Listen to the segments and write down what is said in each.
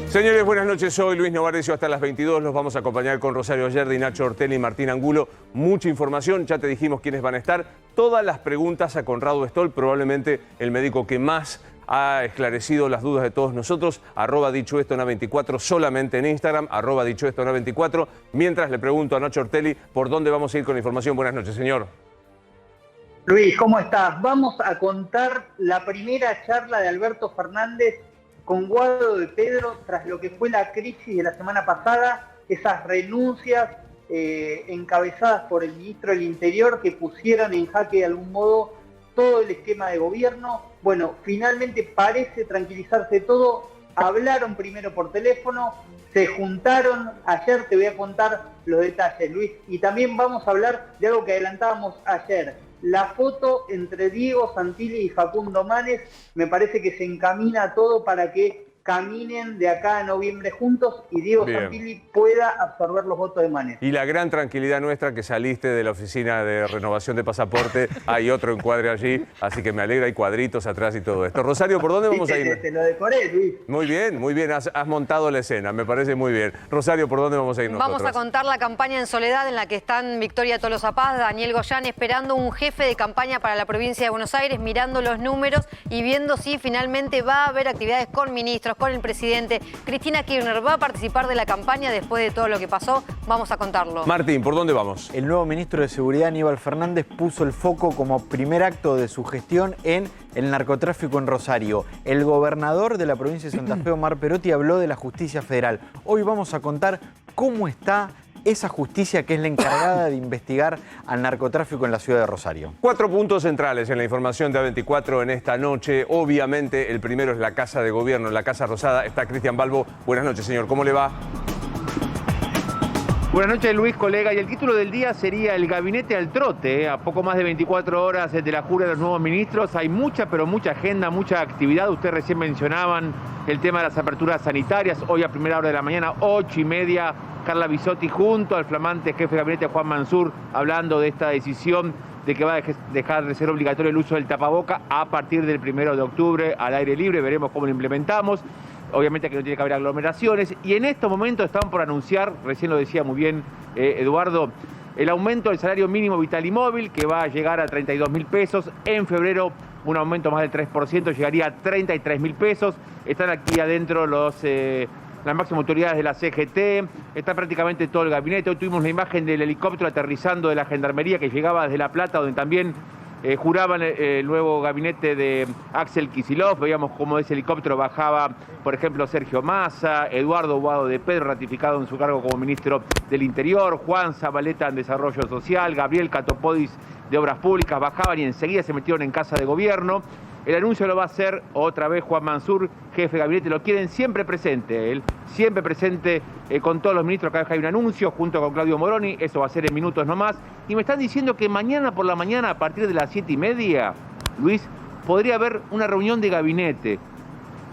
Señores, buenas noches. Soy Luis Novarecio. Hasta las 22 los vamos a acompañar con Rosario Ayerdi, Nacho Ortelli y Martín Angulo. Mucha información, ya te dijimos quiénes van a estar. Todas las preguntas a Conrado Stoll, probablemente el médico que más ha esclarecido las dudas de todos nosotros. @dichoesto_na24, solamente en Instagram, @dichoesto_na24. Mientras le pregunto a Nacho Ortelli por dónde vamos a ir con la información. Buenas noches, señor. Luis, ¿cómo estás? Vamos a contar la primera charla de Alberto Fernández con Guado de Pedro tras lo que fue la crisis de la semana pasada, esas renuncias encabezadas por el ministro del Interior que pusieron en jaque de algún modo todo el esquema de gobierno. Bueno, finalmente parece tranquilizarse todo. Hablaron primero por teléfono, se juntaron. Ayer te voy a contar los detalles, Luis, y también vamos a hablar de algo que adelantábamos ayer. La foto entre Diego Santilli y Facundo Manes, me parece que se encamina todo para que caminen de acá a noviembre juntos y Diego Santilli pueda absorber los votos de Manes. Y la gran tranquilidad nuestra que saliste de la oficina de renovación de pasaporte, hay otro encuadre allí, así que me alegra, hay cuadritos atrás y todo esto. Rosario, ¿por dónde vamos a ir? Te lo decoré, Luis. Muy bien, has montado la escena, me parece muy bien. Rosario, ¿por dónde vamos a ir nosotros? Vamos a contar la campaña en soledad en la que están Victoria Tolosa Paz, Daniel Goyán, esperando un jefe de campaña para la provincia de Buenos Aires, mirando los números y viendo si finalmente va a haber actividades con ministros, con el presidente. Cristina Kirchner va a participar de la campaña después de todo lo que pasó. Vamos a contarlo. Martín, ¿por dónde vamos? El nuevo ministro de Seguridad, Aníbal Fernández, puso el foco como primer acto de su gestión en el narcotráfico en Rosario. El gobernador de la provincia de Santa Fe, Omar Perotti, habló de la justicia federal. Hoy vamos a contar cómo está esa justicia que es la encargada de investigar al narcotráfico en la ciudad de Rosario. 4 puntos centrales en la información de A24 en esta noche. Obviamente, el primero es la Casa de Gobierno, en la Casa Rosada. Está Cristian Balbo. Buenas noches, señor. ¿Cómo le va? Buenas noches, Luis, colega. Y el título del día sería el gabinete al trote. A poco más de 24 horas de la jura de los nuevos ministros. Hay mucha, pero mucha agenda, mucha actividad. Ustedes recién mencionaban el tema de las aperturas sanitarias. Hoy a primera hora de la mañana, 8:30, Carla Bisotti junto al flamante jefe de gabinete Juan Mansur, hablando de esta decisión de que va a dejar de ser obligatorio el uso del tapaboca a partir del 1 de octubre al aire libre. Veremos cómo lo implementamos. Obviamente que no tiene que haber aglomeraciones. Y en estos momentos están por anunciar, recién lo decía muy bien Eduardo, el aumento del salario mínimo vital y móvil, que va a llegar a 32.000 pesos. En febrero, un aumento más del 3%, llegaría a 33.000 pesos. Están aquí adentro las máximas autoridades de la CGT, está prácticamente todo el gabinete. Hoy tuvimos la imagen del helicóptero aterrizando de la Gendarmería que llegaba desde La Plata, donde también juraban el nuevo gabinete de Axel Kicillof. Veíamos cómo ese helicóptero bajaba, por ejemplo, Sergio Massa, Eduardo Guado de Pedro, ratificado en su cargo como ministro del Interior, Juan Zabaleta en Desarrollo Social, Gabriel Catopodis de Obras Públicas, bajaban y enseguida se metieron en Casa de Gobierno. El anuncio lo va a hacer otra vez Juan Mansur, jefe de gabinete. Lo quieren siempre presente, él siempre presente con todos los ministros. Cada vez que hay un anuncio, junto con Claudio Moroni. Eso va a ser en minutos nomás. Y me están diciendo que mañana por la mañana, a partir de las 7:30, Luis, podría haber una reunión de gabinete.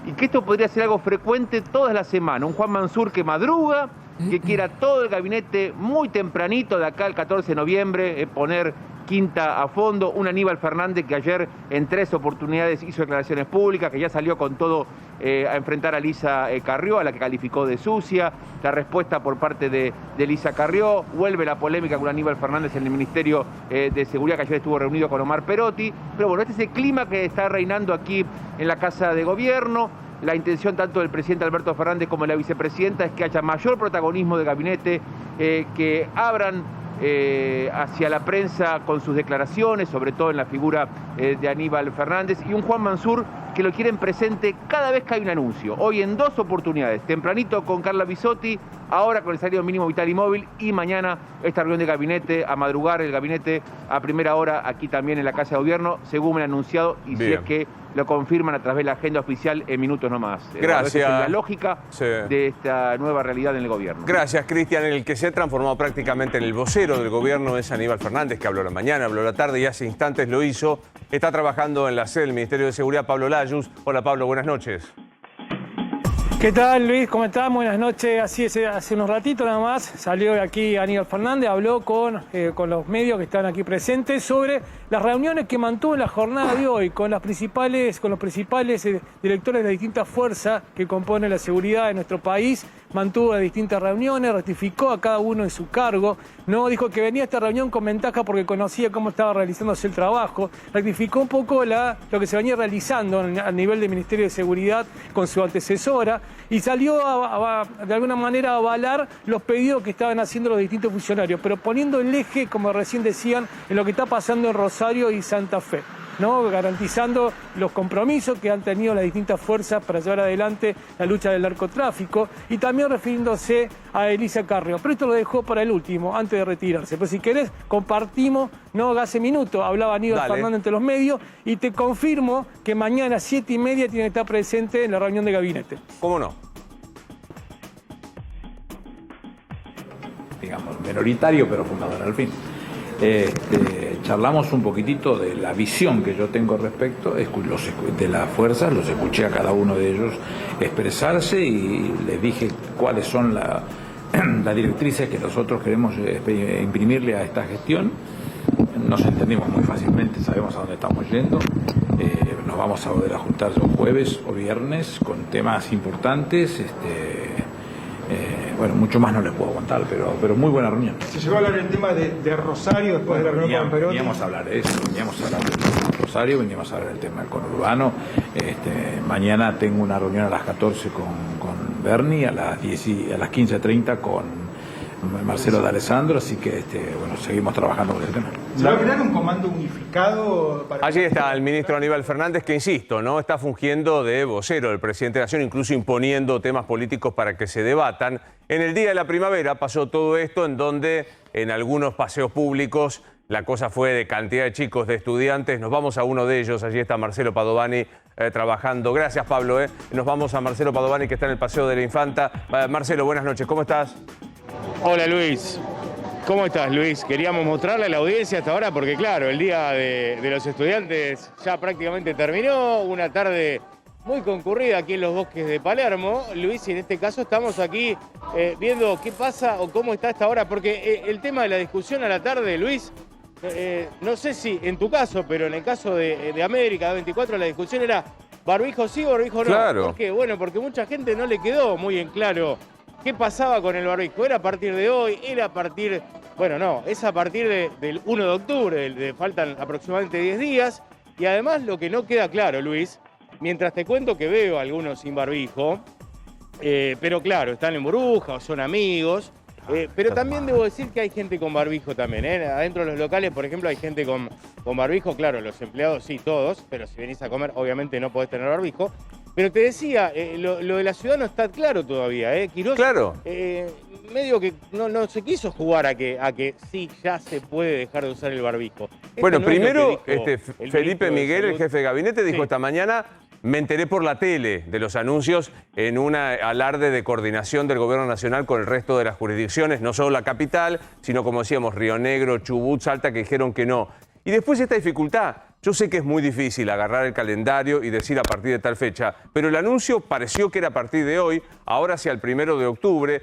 Y que esto podría ser algo frecuente toda la semana. Un Juan Mansur que madruga, que quiera todo el gabinete muy tempranito, de acá al 14 de noviembre, poner quinta a fondo. Un Aníbal Fernández que ayer en 3 oportunidades hizo declaraciones públicas, que ya salió con todo a enfrentar a Lisa Carrió, a la que calificó de sucia. La respuesta por parte de Lisa Carrió. Vuelve la polémica con Aníbal Fernández en el Ministerio de Seguridad, que ayer estuvo reunido con Omar Perotti. Pero bueno, este es el clima que está reinando aquí en la Casa de Gobierno. La intención tanto del presidente Alberto Fernández como de la vicepresidenta es que haya mayor protagonismo de gabinete, que abran hacia la prensa con sus declaraciones, sobre todo en la figura de Aníbal Fernández, y un Juan Mansur que lo quieren presente cada vez que hay un anuncio. Hoy en 2 oportunidades, tempranito con Carla Bisotti, ahora con el salario mínimo vital y móvil, y mañana esta reunión de gabinete, a madrugar el gabinete a primera hora aquí también en la Casa de Gobierno, según me han anunciado, y si es que lo confirman a través de la agenda oficial en minutos nomás. Gracias. Esa es la lógica de esta nueva realidad en el gobierno. Gracias, Cristian. El que se ha transformado prácticamente en el vocero del gobierno es Aníbal Fernández, que habló la mañana, habló la tarde y hace instantes lo hizo. Está trabajando en la sede del Ministerio de Seguridad, Pablo Layuz. Hola, Pablo, buenas noches. ¿Qué tal, Luis? ¿Cómo estás? Buenas noches. Así es, hace unos ratitos nada más salió aquí Aníbal Fernández, habló con los medios que están aquí presentes sobre las reuniones que mantuvo en la jornada de hoy con los principales directores de distintas fuerzas que componen la seguridad de nuestro país. Mantuvo distintas reuniones, ratificó a cada uno en su cargo, ¿no? Dijo que venía a esta reunión con ventaja porque conocía cómo estaba realizándose el trabajo, ratificó un poco lo que se venía realizando a nivel del Ministerio de Seguridad con su antecesora y salió de alguna manera a avalar los pedidos que estaban haciendo los distintos funcionarios, pero poniendo el eje, como recién decían, en lo que está pasando en Rosario y Santa Fe, ¿no? Garantizando los compromisos que han tenido las distintas fuerzas para llevar adelante la lucha del narcotráfico y también refiriéndose a Elisa Carrió. Pero esto lo dejó para el último, antes de retirarse. Pero si querés, compartimos, ¿no? Hace minutos hablaba Aníbal Fernández ante los medios y te confirmo que mañana a 7:30 tiene que estar presente en la reunión de gabinete. ¿Cómo no? Digamos, minoritario, pero fundador al fin. Charlamos un poquitito de la visión que yo tengo respecto de las fuerzas, los escuché a cada uno de ellos expresarse y les dije cuáles son las directrices que nosotros queremos imprimirle a esta gestión. Nos entendimos muy fácilmente, sabemos a dónde estamos yendo. Nos vamos a volver a juntar los jueves o viernes con temas importantes. Bueno, mucho más no les puedo contar, pero muy buena reunión. ¿Se llegó a hablar del tema de Rosario después de la reunión con Perotti? Veníamos a hablar de eso, veníamos a hablar del tema de Rosario, veníamos a hablar del tema del conurbano. Mañana tengo una reunión a las 14 con Bernie, a las 15:30 con Marcelo de Alessandro, así que bueno, seguimos trabajando con ese tema. ¿Se va a crear un comando unificado? Allí está el ministro Aníbal Fernández, que insisto, ¿no? Está fungiendo de vocero del presidente de la Nación, incluso imponiendo temas políticos para que se debatan. En el día de la primavera pasó todo esto, en donde en algunos paseos públicos la cosa fue de cantidad de chicos, de estudiantes. Nos vamos a uno de ellos, allí está Marcelo Padovani trabajando. Gracias, Pablo. Nos vamos a Marcelo Padovani, que está en el Paseo de la Infanta. Marcelo, buenas noches, ¿cómo estás? Hola Luis, ¿cómo estás Luis? Queríamos mostrarle a la audiencia hasta ahora porque claro, el día de los estudiantes ya prácticamente terminó, una tarde muy concurrida aquí en los bosques de Palermo, Luis, y en este caso estamos aquí viendo qué pasa o cómo está esta hora, porque el tema de la discusión a la tarde, Luis, no sé si en tu caso, pero en el caso de América 24 la discusión era barbijo sí o barbijo no. Claro. ¿Por qué? Bueno, porque mucha gente no le quedó muy en claro qué pasaba con el barbijo. ¿Era a partir de hoy? ¿Era a partir...? Bueno, no, es a partir del 1 de octubre, faltan aproximadamente 10 días. Y además lo que no queda claro, Luis, mientras te cuento que veo a algunos sin barbijo, pero claro, están en burbuja o son amigos, pero también debo decir que hay gente con barbijo también, adentro de los locales, por ejemplo, hay gente con barbijo, claro, los empleados sí, todos, pero si venís a comer, obviamente no podés tener barbijo. Pero te decía, lo de la ciudad no está claro todavía, Quirós, claro. Medio que no se quiso jugar a que sí, ya se puede dejar de usar el barbijo. Bueno, no primero, ministro Felipe de Miguel, el Salud. jefe de gabinete, dijo esta mañana: me enteré por la tele de los anuncios en un alarde de coordinación del gobierno nacional con el resto de las jurisdicciones, no solo la capital, sino como decíamos, Río Negro, Chubut, Salta, que dijeron que no. Y después esta dificultad. Yo sé que es muy difícil agarrar el calendario y decir a partir de tal fecha, pero el anuncio pareció que era a partir de hoy, ahora hacia el 1 de octubre.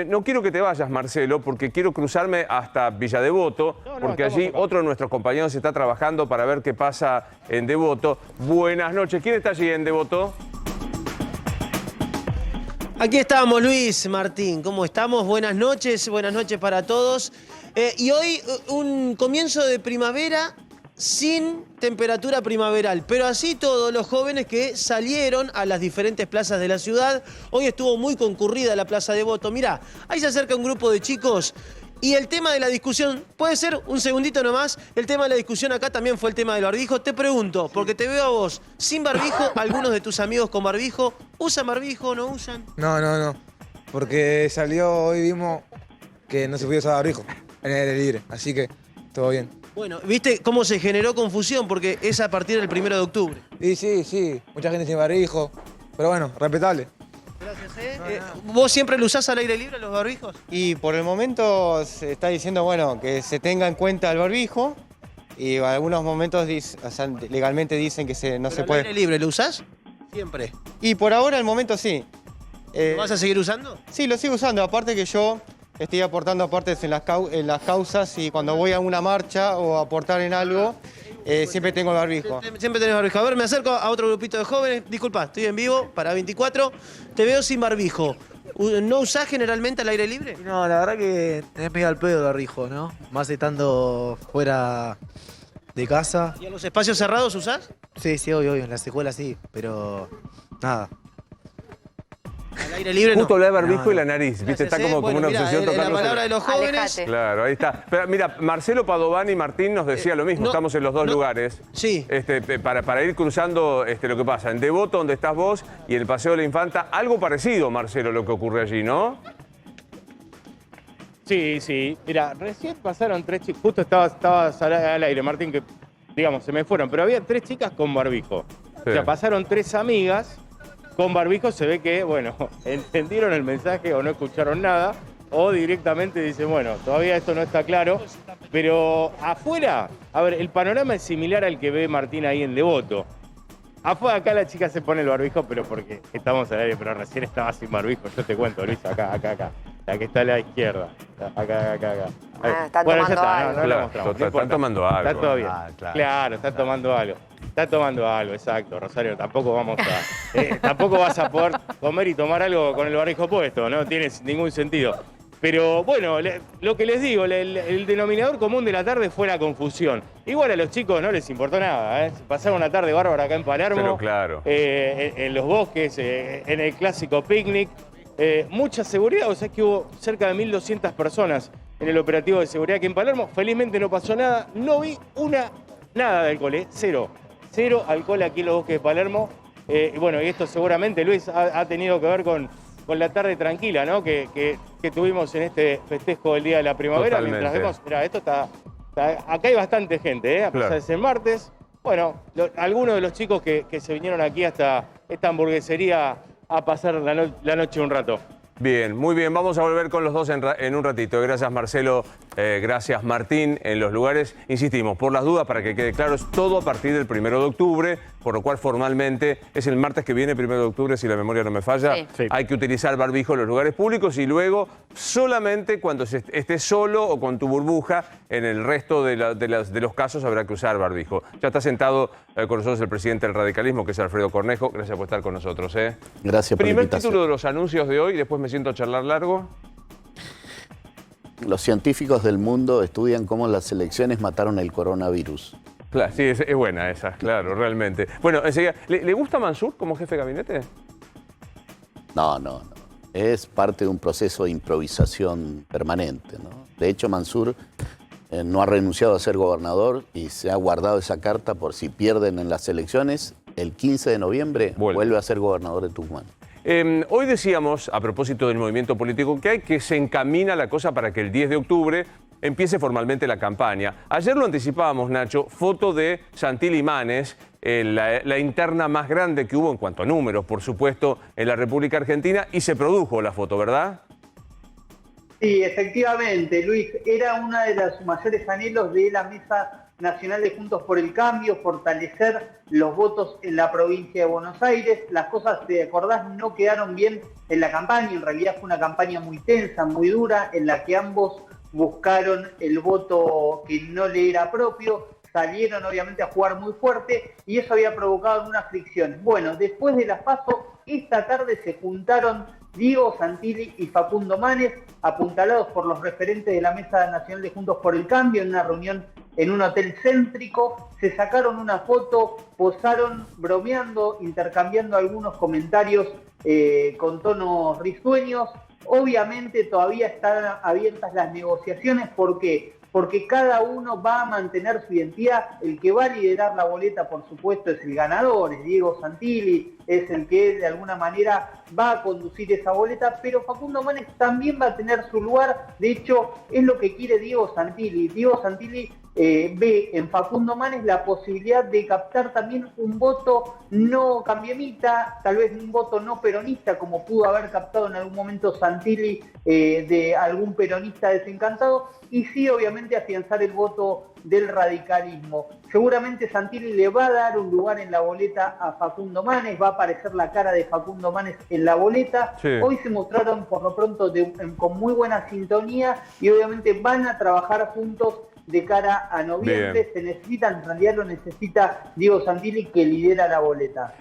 No quiero que te vayas, Marcelo, porque quiero cruzarme hasta Villa Devoto, porque allí otro de nuestros compañeros está trabajando para ver qué pasa en Devoto. Buenas noches. ¿Quién está allí en Devoto? Aquí estamos, Luis, Martín, ¿cómo estamos? Buenas noches para todos. Y hoy un comienzo de primavera sin temperatura primaveral, pero así todos los jóvenes que salieron a las diferentes plazas de la ciudad. Hoy estuvo muy concurrida la Plaza Devoto. Mirá, ahí se acerca un grupo de chicos y el tema de la discusión, puede ser un segundito nomás, el tema de la discusión acá también fue el tema del barbijo. Te pregunto, porque te veo a vos sin barbijo, algunos de tus amigos con barbijo, ¿usan barbijo o no usan? No, porque hoy vimos que no se podía usar barbijo en el aire libre, así que todo bien. Bueno, ¿viste cómo se generó confusión? Porque es a partir del 1 de octubre. Sí, mucha gente sin barbijo, pero bueno, respetable. Gracias, ¿Vos siempre lo usás al aire libre los barbijos? Y por el momento se está diciendo, bueno, que se tenga en cuenta el barbijo y en algunos momentos legalmente dicen que no se puede. ¿Al aire libre lo usás? Siempre. Y por ahora, al momento sí. ¿Lo vas a seguir usando? Sí, lo sigo usando. Aparte que yo estoy aportando aportes en las causas y cuando voy a una marcha o a aportar en algo, siempre tengo el barbijo. Siempre tenés barbijo. A ver, me acerco a otro grupito de jóvenes. Disculpa, estoy en vivo para 24. Te veo sin barbijo. ¿No usás generalmente al aire libre? No, la verdad que tenés medio al pedo el barbijo, ¿no? Más estando fuera de casa. ¿Y a los espacios cerrados usás? Sí, sí, obvio, en las escuelas sí, pero nada. Al aire libre Justo no. habla de barbijo No, y la nariz, ¿viste? Gracias, Está como bueno, una mirá, obsesión la tocándose. palabra de los jóvenes. Alejate. Claro, ahí está. Pero mira, Marcelo Padovani y Martín nos decía lo mismo, no, estamos en los dos lugares. Sí. Para ir cruzando lo que pasa, en Devoto, donde estás vos, y en el Paseo de la Infanta, algo parecido, Marcelo, lo que ocurre allí, ¿no? Sí, sí. Mira, recién pasaron 3 chicas. Justo estabas al aire, Martín, que digamos, se me fueron. Pero había 3 chicas con barbijo. Sí. O sea, pasaron 3 amigas con barbijo. Se ve que, bueno, entendieron el mensaje o no escucharon nada. O directamente dicen, bueno, todavía esto no está claro. Pero afuera, a ver, el panorama es similar al que ve Martín ahí en Devoto. Afuera acá la chica se pone el barbijo, pero porque estamos al aire, pero recién estaba sin barbijo. Yo te cuento, Luis, acá. La que está a la izquierda. Acá. Están Bueno, tomando ya está, algo. no la mostramos. no Están importa. tomando algo. Está todo bien. Claro. Claro, está tomando algo. Está tomando algo, exacto, Rosario. Tampoco vamos a. Tampoco vas a poder comer y tomar algo con el barbijo puesto, no tiene ningún sentido. Pero bueno, lo que les digo, el denominador común de la tarde fue la confusión. Igual a los chicos no les importó nada, ¿eh? Pasaron una tarde bárbara acá en Palermo. Pero claro. En los bosques, en el clásico picnic. Mucha seguridad, o sea que hubo cerca de 1.200 personas en el operativo de seguridad aquí en Palermo. Felizmente no pasó nada, no vi nada de alcohol, cero alcohol aquí en los bosques de Palermo. Y bueno, y esto seguramente, Luis, ha tenido que ver con la tarde tranquila, ¿no? Que tuvimos en este festejo del Día de la Primavera. Totalmente. Mientras vemos, mirá, esto está acá hay bastante gente, a pesar de ser martes. Bueno, algunos de los chicos que se vinieron aquí hasta esta hamburguesería a pasar la noche un rato. Bien, muy bien. Vamos a volver con los dos en un ratito. Gracias, Marcelo. Gracias, Martín. En los lugares, insistimos, por las dudas, para que quede claro, es todo a partir del 1 de octubre, por lo cual formalmente es el martes que viene, 1 de octubre, si la memoria no me falla. Sí. Hay que utilizar barbijo en los lugares públicos y luego solamente cuando estés solo o con tu burbuja, en el resto de los casos habrá que usar barbijo. Ya está sentado con nosotros el presidente del radicalismo, que es Alfredo Cornejo. Gracias por estar con nosotros. Gracias por la Primer invitación. título de los anuncios de hoy, después me siento a charlar largo. Los científicos del mundo estudian cómo las elecciones mataron el coronavirus. Claro, sí, es buena esa, claro, realmente. Bueno, enseguida, ¿le gusta Mansur como jefe de gabinete? No. Es parte de un proceso de improvisación permanente, ¿no? De hecho, Mansur no ha renunciado a ser gobernador y se ha guardado esa carta por si pierden en las elecciones. El 15 de noviembre vuelve a ser gobernador de Tucumán. Hoy decíamos, a propósito del movimiento político que hay, que se encamina la cosa para que el 10 de octubre empiece formalmente la campaña. Ayer lo anticipábamos, Nacho, foto de Santilli Manes, la interna más grande que hubo en cuanto a números, por supuesto, en la República Argentina, y se produjo la foto, ¿verdad? Sí, efectivamente, Luis, era uno de los mayores anhelos de la Mesa Nacional de Juntos por el Cambio, fortalecer los votos en la provincia de Buenos Aires. Las cosas, si te acordás, no quedaron bien en la campaña. En realidad fue una campaña muy tensa, muy dura, en la que ambos buscaron el voto que no le era propio. Salieron obviamente a jugar muy fuerte y eso había provocado algunas fricciones. Bueno, después de las PASO, esta tarde se juntaron Diego Santilli y Facundo Manes, apuntalados por los referentes de la Mesa Nacional de Juntos por el Cambio, en una reunión en un hotel céntrico. Se sacaron una foto, posaron bromeando, intercambiando algunos comentarios con tonos risueños. Obviamente todavía están abiertas las negociaciones. ¿Por qué? Porque cada uno va a mantener su identidad. El que va a liderar la boleta, por supuesto, es el ganador, es Diego Santilli, es el que de alguna manera va a conducir esa boleta, pero Facundo Manes también va a tener su lugar. De hecho, es lo que quiere Diego Santilli. Diego Santilli ve en Facundo Manes la posibilidad de captar también un voto no cambiemita, tal vez un voto no peronista, como pudo haber captado en algún momento Santilli de algún peronista desencantado, y sí, obviamente, afianzar el voto del radicalismo. Seguramente Santilli le va a dar un lugar en la boleta a Facundo Manes, va a aparecer la cara de Facundo Manes en la boleta. Sí. Hoy se mostraron por lo pronto con muy buena sintonía y obviamente van a trabajar juntos de cara a noviembre. Bien. Se necesitan, en realidad lo necesita Diego Santilli, que lidera la boleta.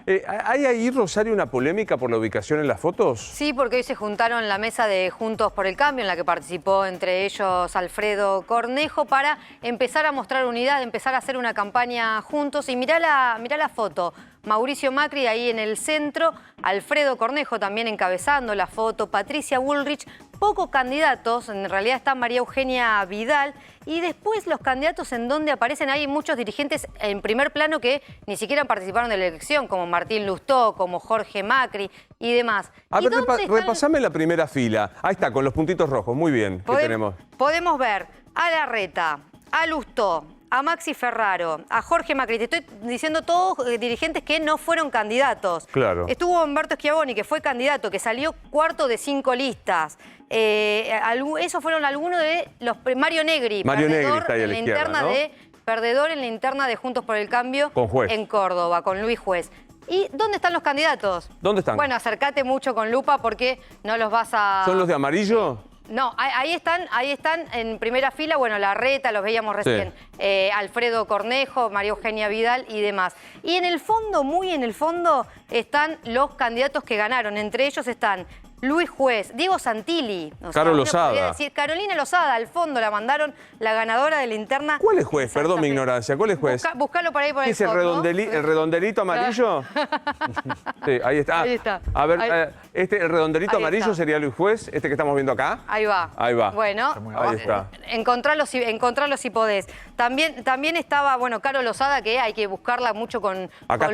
¿Hay ahí, Rosario, una polémica por la ubicación en las fotos? Sí, porque hoy se juntaron la mesa de Juntos por el Cambio, en la que participó entre ellos Alfredo Cornejo, para empezar a mostrar unidad, empezar a hacer una campaña juntos. Y mirá la foto. Mauricio Macri ahí en el centro, Alfredo Cornejo también encabezando la foto, Patricia Bullrich, pocos candidatos, en realidad está María Eugenia Vidal, y después los candidatos en donde aparecen, hay muchos dirigentes en primer plano que ni siquiera participaron de la elección, como Martín Lustó, como Jorge Macri y demás. A ver, repasame la primera fila. Ahí está, con los puntitos rojos, muy bien. ¿Qué tenemos? Podemos ver a Larreta, a Lustó, a Maxi Ferraro, a Jorge Macri. Te estoy diciendo todos dirigentes que no fueron candidatos. Claro. Estuvo Humberto Schiavoni, que fue candidato, que salió cuarto de 5 listas. Esos fueron algunos de los... Mario Negri, perdedor en la interna, ¿no? Perdedor en la interna de Juntos por el Cambio en Córdoba, con Luis Juez. ¿Y dónde están los candidatos? ¿Dónde están? Bueno, acércate mucho con lupa porque no los vas a... ¿Son los de amarillo? No, ahí están en primera fila, bueno, Larreta, los veíamos recién, sí. Alfredo Cornejo, María Eugenia Vidal y demás. Y en el fondo, muy en el fondo, están los candidatos que ganaron. Entre ellos están Luis Juez, Diego Santilli. Caro Lozada. Decir, Carolina Lozada, al fondo la mandaron, la ganadora de la interna. ¿Cuál es Juez? Perdón mi ignorancia. ¿Cuál es Juez? Buscalo por ahí por el ¿Es el redondelito amarillo? Sí, ahí está. Ahí está. A ver, el redondelito amarillo sería Luis Juez, este que estamos viendo acá. Ahí va. Ahí va. Bueno, ahí está. Encontrarlo si podés. También estaba, bueno, Caro Lozada, que hay que buscarla mucho con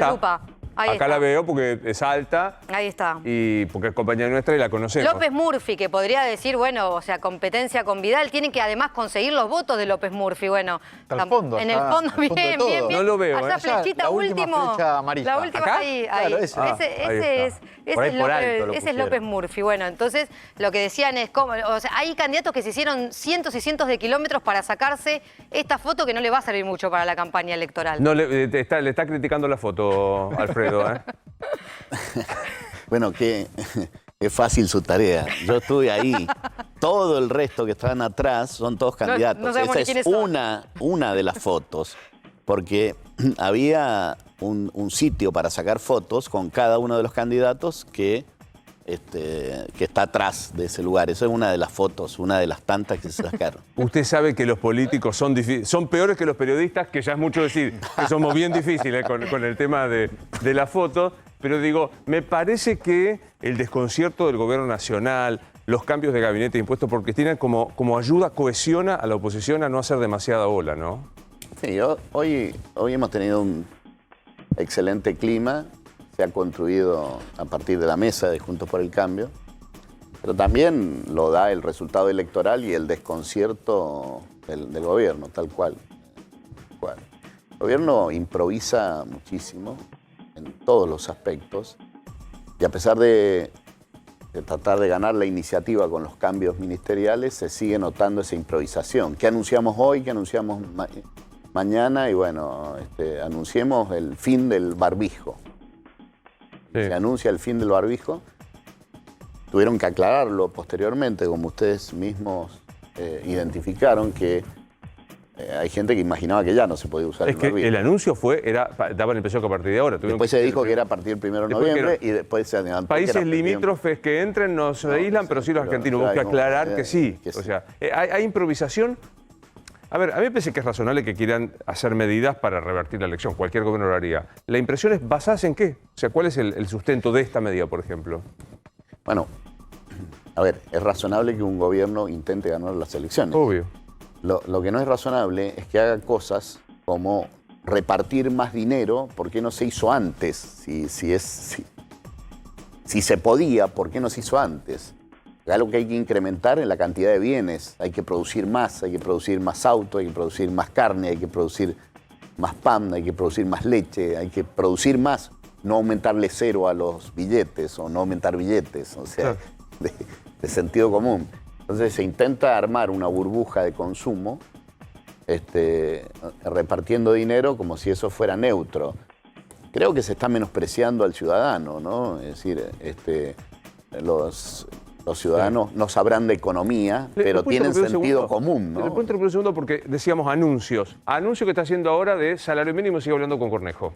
lupa. Acá la veo porque es alta. Ahí está. Y porque es compañera nuestra y la conocemos. López Murphy, que podría decir, bueno, o sea, competencia con Vidal. Tienen que además conseguir los votos de López Murphy. Bueno, en el fondo, bien. No lo veo. Esa flechita último. La última ¿acá? ahí. Claro, ese es López Murphy. Bueno, entonces lo que decían es, o sea, hay candidatos que se hicieron cientos y cientos de kilómetros para sacarse esta foto que no le va a servir mucho para la campaña electoral. No, le está criticando la foto, Alfredo. Bueno, qué fácil su tarea. Yo estuve ahí. Todo el resto que estaban atrás son todos candidatos. No Esa es una de las fotos, porque había un sitio para sacar fotos con cada uno de los candidatos que está atrás de ese lugar. Esa es una de las fotos, una de las tantas que se sacaron. Usted sabe que los políticos son peores que los periodistas, que ya es mucho decir, que somos bien difíciles con el tema de la foto, pero digo, me parece que el desconcierto del gobierno nacional, los cambios de gabinete impuestos por Cristina, como ayuda, cohesiona a la oposición a no hacer demasiada ola, ¿no? Sí, hoy hemos tenido un excelente clima. Se ha construido a partir de la mesa de Juntos por el Cambio, pero también lo da el resultado electoral y el desconcierto del gobierno, tal cual. El gobierno improvisa muchísimo en todos los aspectos y a pesar de tratar de ganar la iniciativa con los cambios ministeriales, se sigue notando esa improvisación. ¿Qué anunciamos hoy? ¿Qué anunciamos mañana? Y bueno, anunciemos el fin del barbijo. Sí. Se anuncia el fin del barbijo. Tuvieron que aclararlo posteriormente, como ustedes mismos identificaron, que hay gente que imaginaba que ya no se podía usar el barbijo. El anuncio daba la impresión que a partir de ahora. Después se dijo que era a partir del 1 de noviembre y después se adelantó. Países limítrofes que entren no se aíslan, pero sí los argentinos. Busca aclarar que sí. O sea, hay improvisación. A ver, a mí me parece que es razonable que quieran hacer medidas para revertir la elección. Cualquier gobierno lo haría. ¿La impresión es basada en qué? O sea, ¿cuál es el sustento de esta medida, por ejemplo? Bueno, a ver, es razonable que un gobierno intente ganar las elecciones. Obvio. Lo que no es razonable es que haga cosas como repartir más dinero. ¿Por qué no se hizo antes? Si se podía, ¿por qué no se hizo antes? Algo que hay que incrementar en la cantidad de bienes. Hay que producir más autos, hay que producir más carne, hay que producir más pan, hay que producir más leche, hay que producir más. No aumentarle cero a los billetes o no aumentar billetes, o sea, de sentido común. Entonces se intenta armar una burbuja de consumo repartiendo dinero como si eso fuera neutro. Creo que se está menospreciando al ciudadano, ¿no? Es decir, los ciudadanos no sabrán de economía, pero tienen sentido común, ¿no? Le puedo interrumpir un segundo porque decíamos anuncios. Anuncio que está haciendo ahora de salario mínimo, sigo hablando con Cornejo.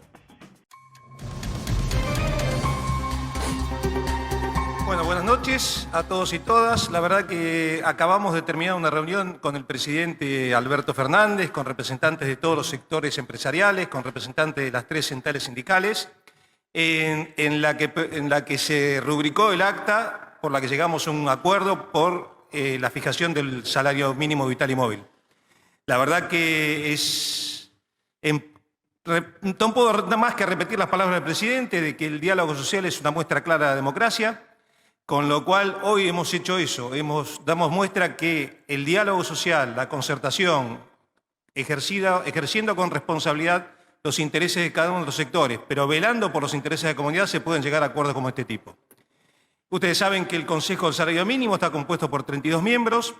Bueno, buenas noches a todos y todas. La verdad que acabamos de terminar una reunión con el presidente Alberto Fernández, con representantes de todos los sectores empresariales, con representantes de las 3 centrales sindicales, en la que se rubricó el acta por la que llegamos a un acuerdo por la fijación del salario mínimo vital y móvil. La verdad que no puedo nada más que repetir las palabras del presidente de que el diálogo social es una muestra clara de democracia. Con lo cual, hoy hemos hecho eso, damos muestra que el diálogo social, la concertación, ejerciendo con responsabilidad los intereses de cada uno de los sectores, pero velando por los intereses de la comunidad, se pueden llegar a acuerdos como este tipo. Ustedes saben que el Consejo del Salario Mínimo está compuesto por 32 miembros.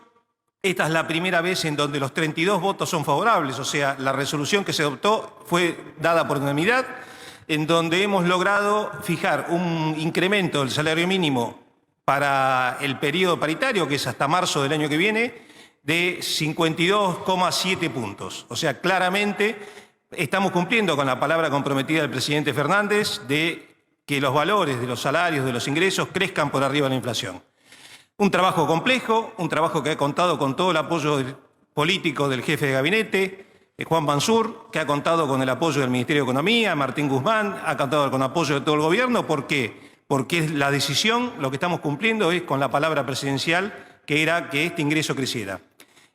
Esta es la primera vez en donde los 32 votos son favorables, o sea, la resolución que se adoptó fue dada por unanimidad, en donde hemos logrado fijar un incremento del salario mínimo para el periodo paritario, que es hasta marzo del año que viene, de 52,7 puntos. O sea, claramente estamos cumpliendo con la palabra comprometida del presidente Fernández de que los valores de los salarios, de los ingresos, crezcan por arriba de la inflación. Un trabajo complejo, un trabajo que ha contado con todo el apoyo político del jefe de gabinete, Juan Mansur, que ha contado con el apoyo del Ministerio de Economía, Martín Guzmán, ha contado con el apoyo de todo el gobierno. ¿Por qué? Porque es la decisión, lo que estamos cumpliendo es con la palabra presidencial, que era que este ingreso creciera.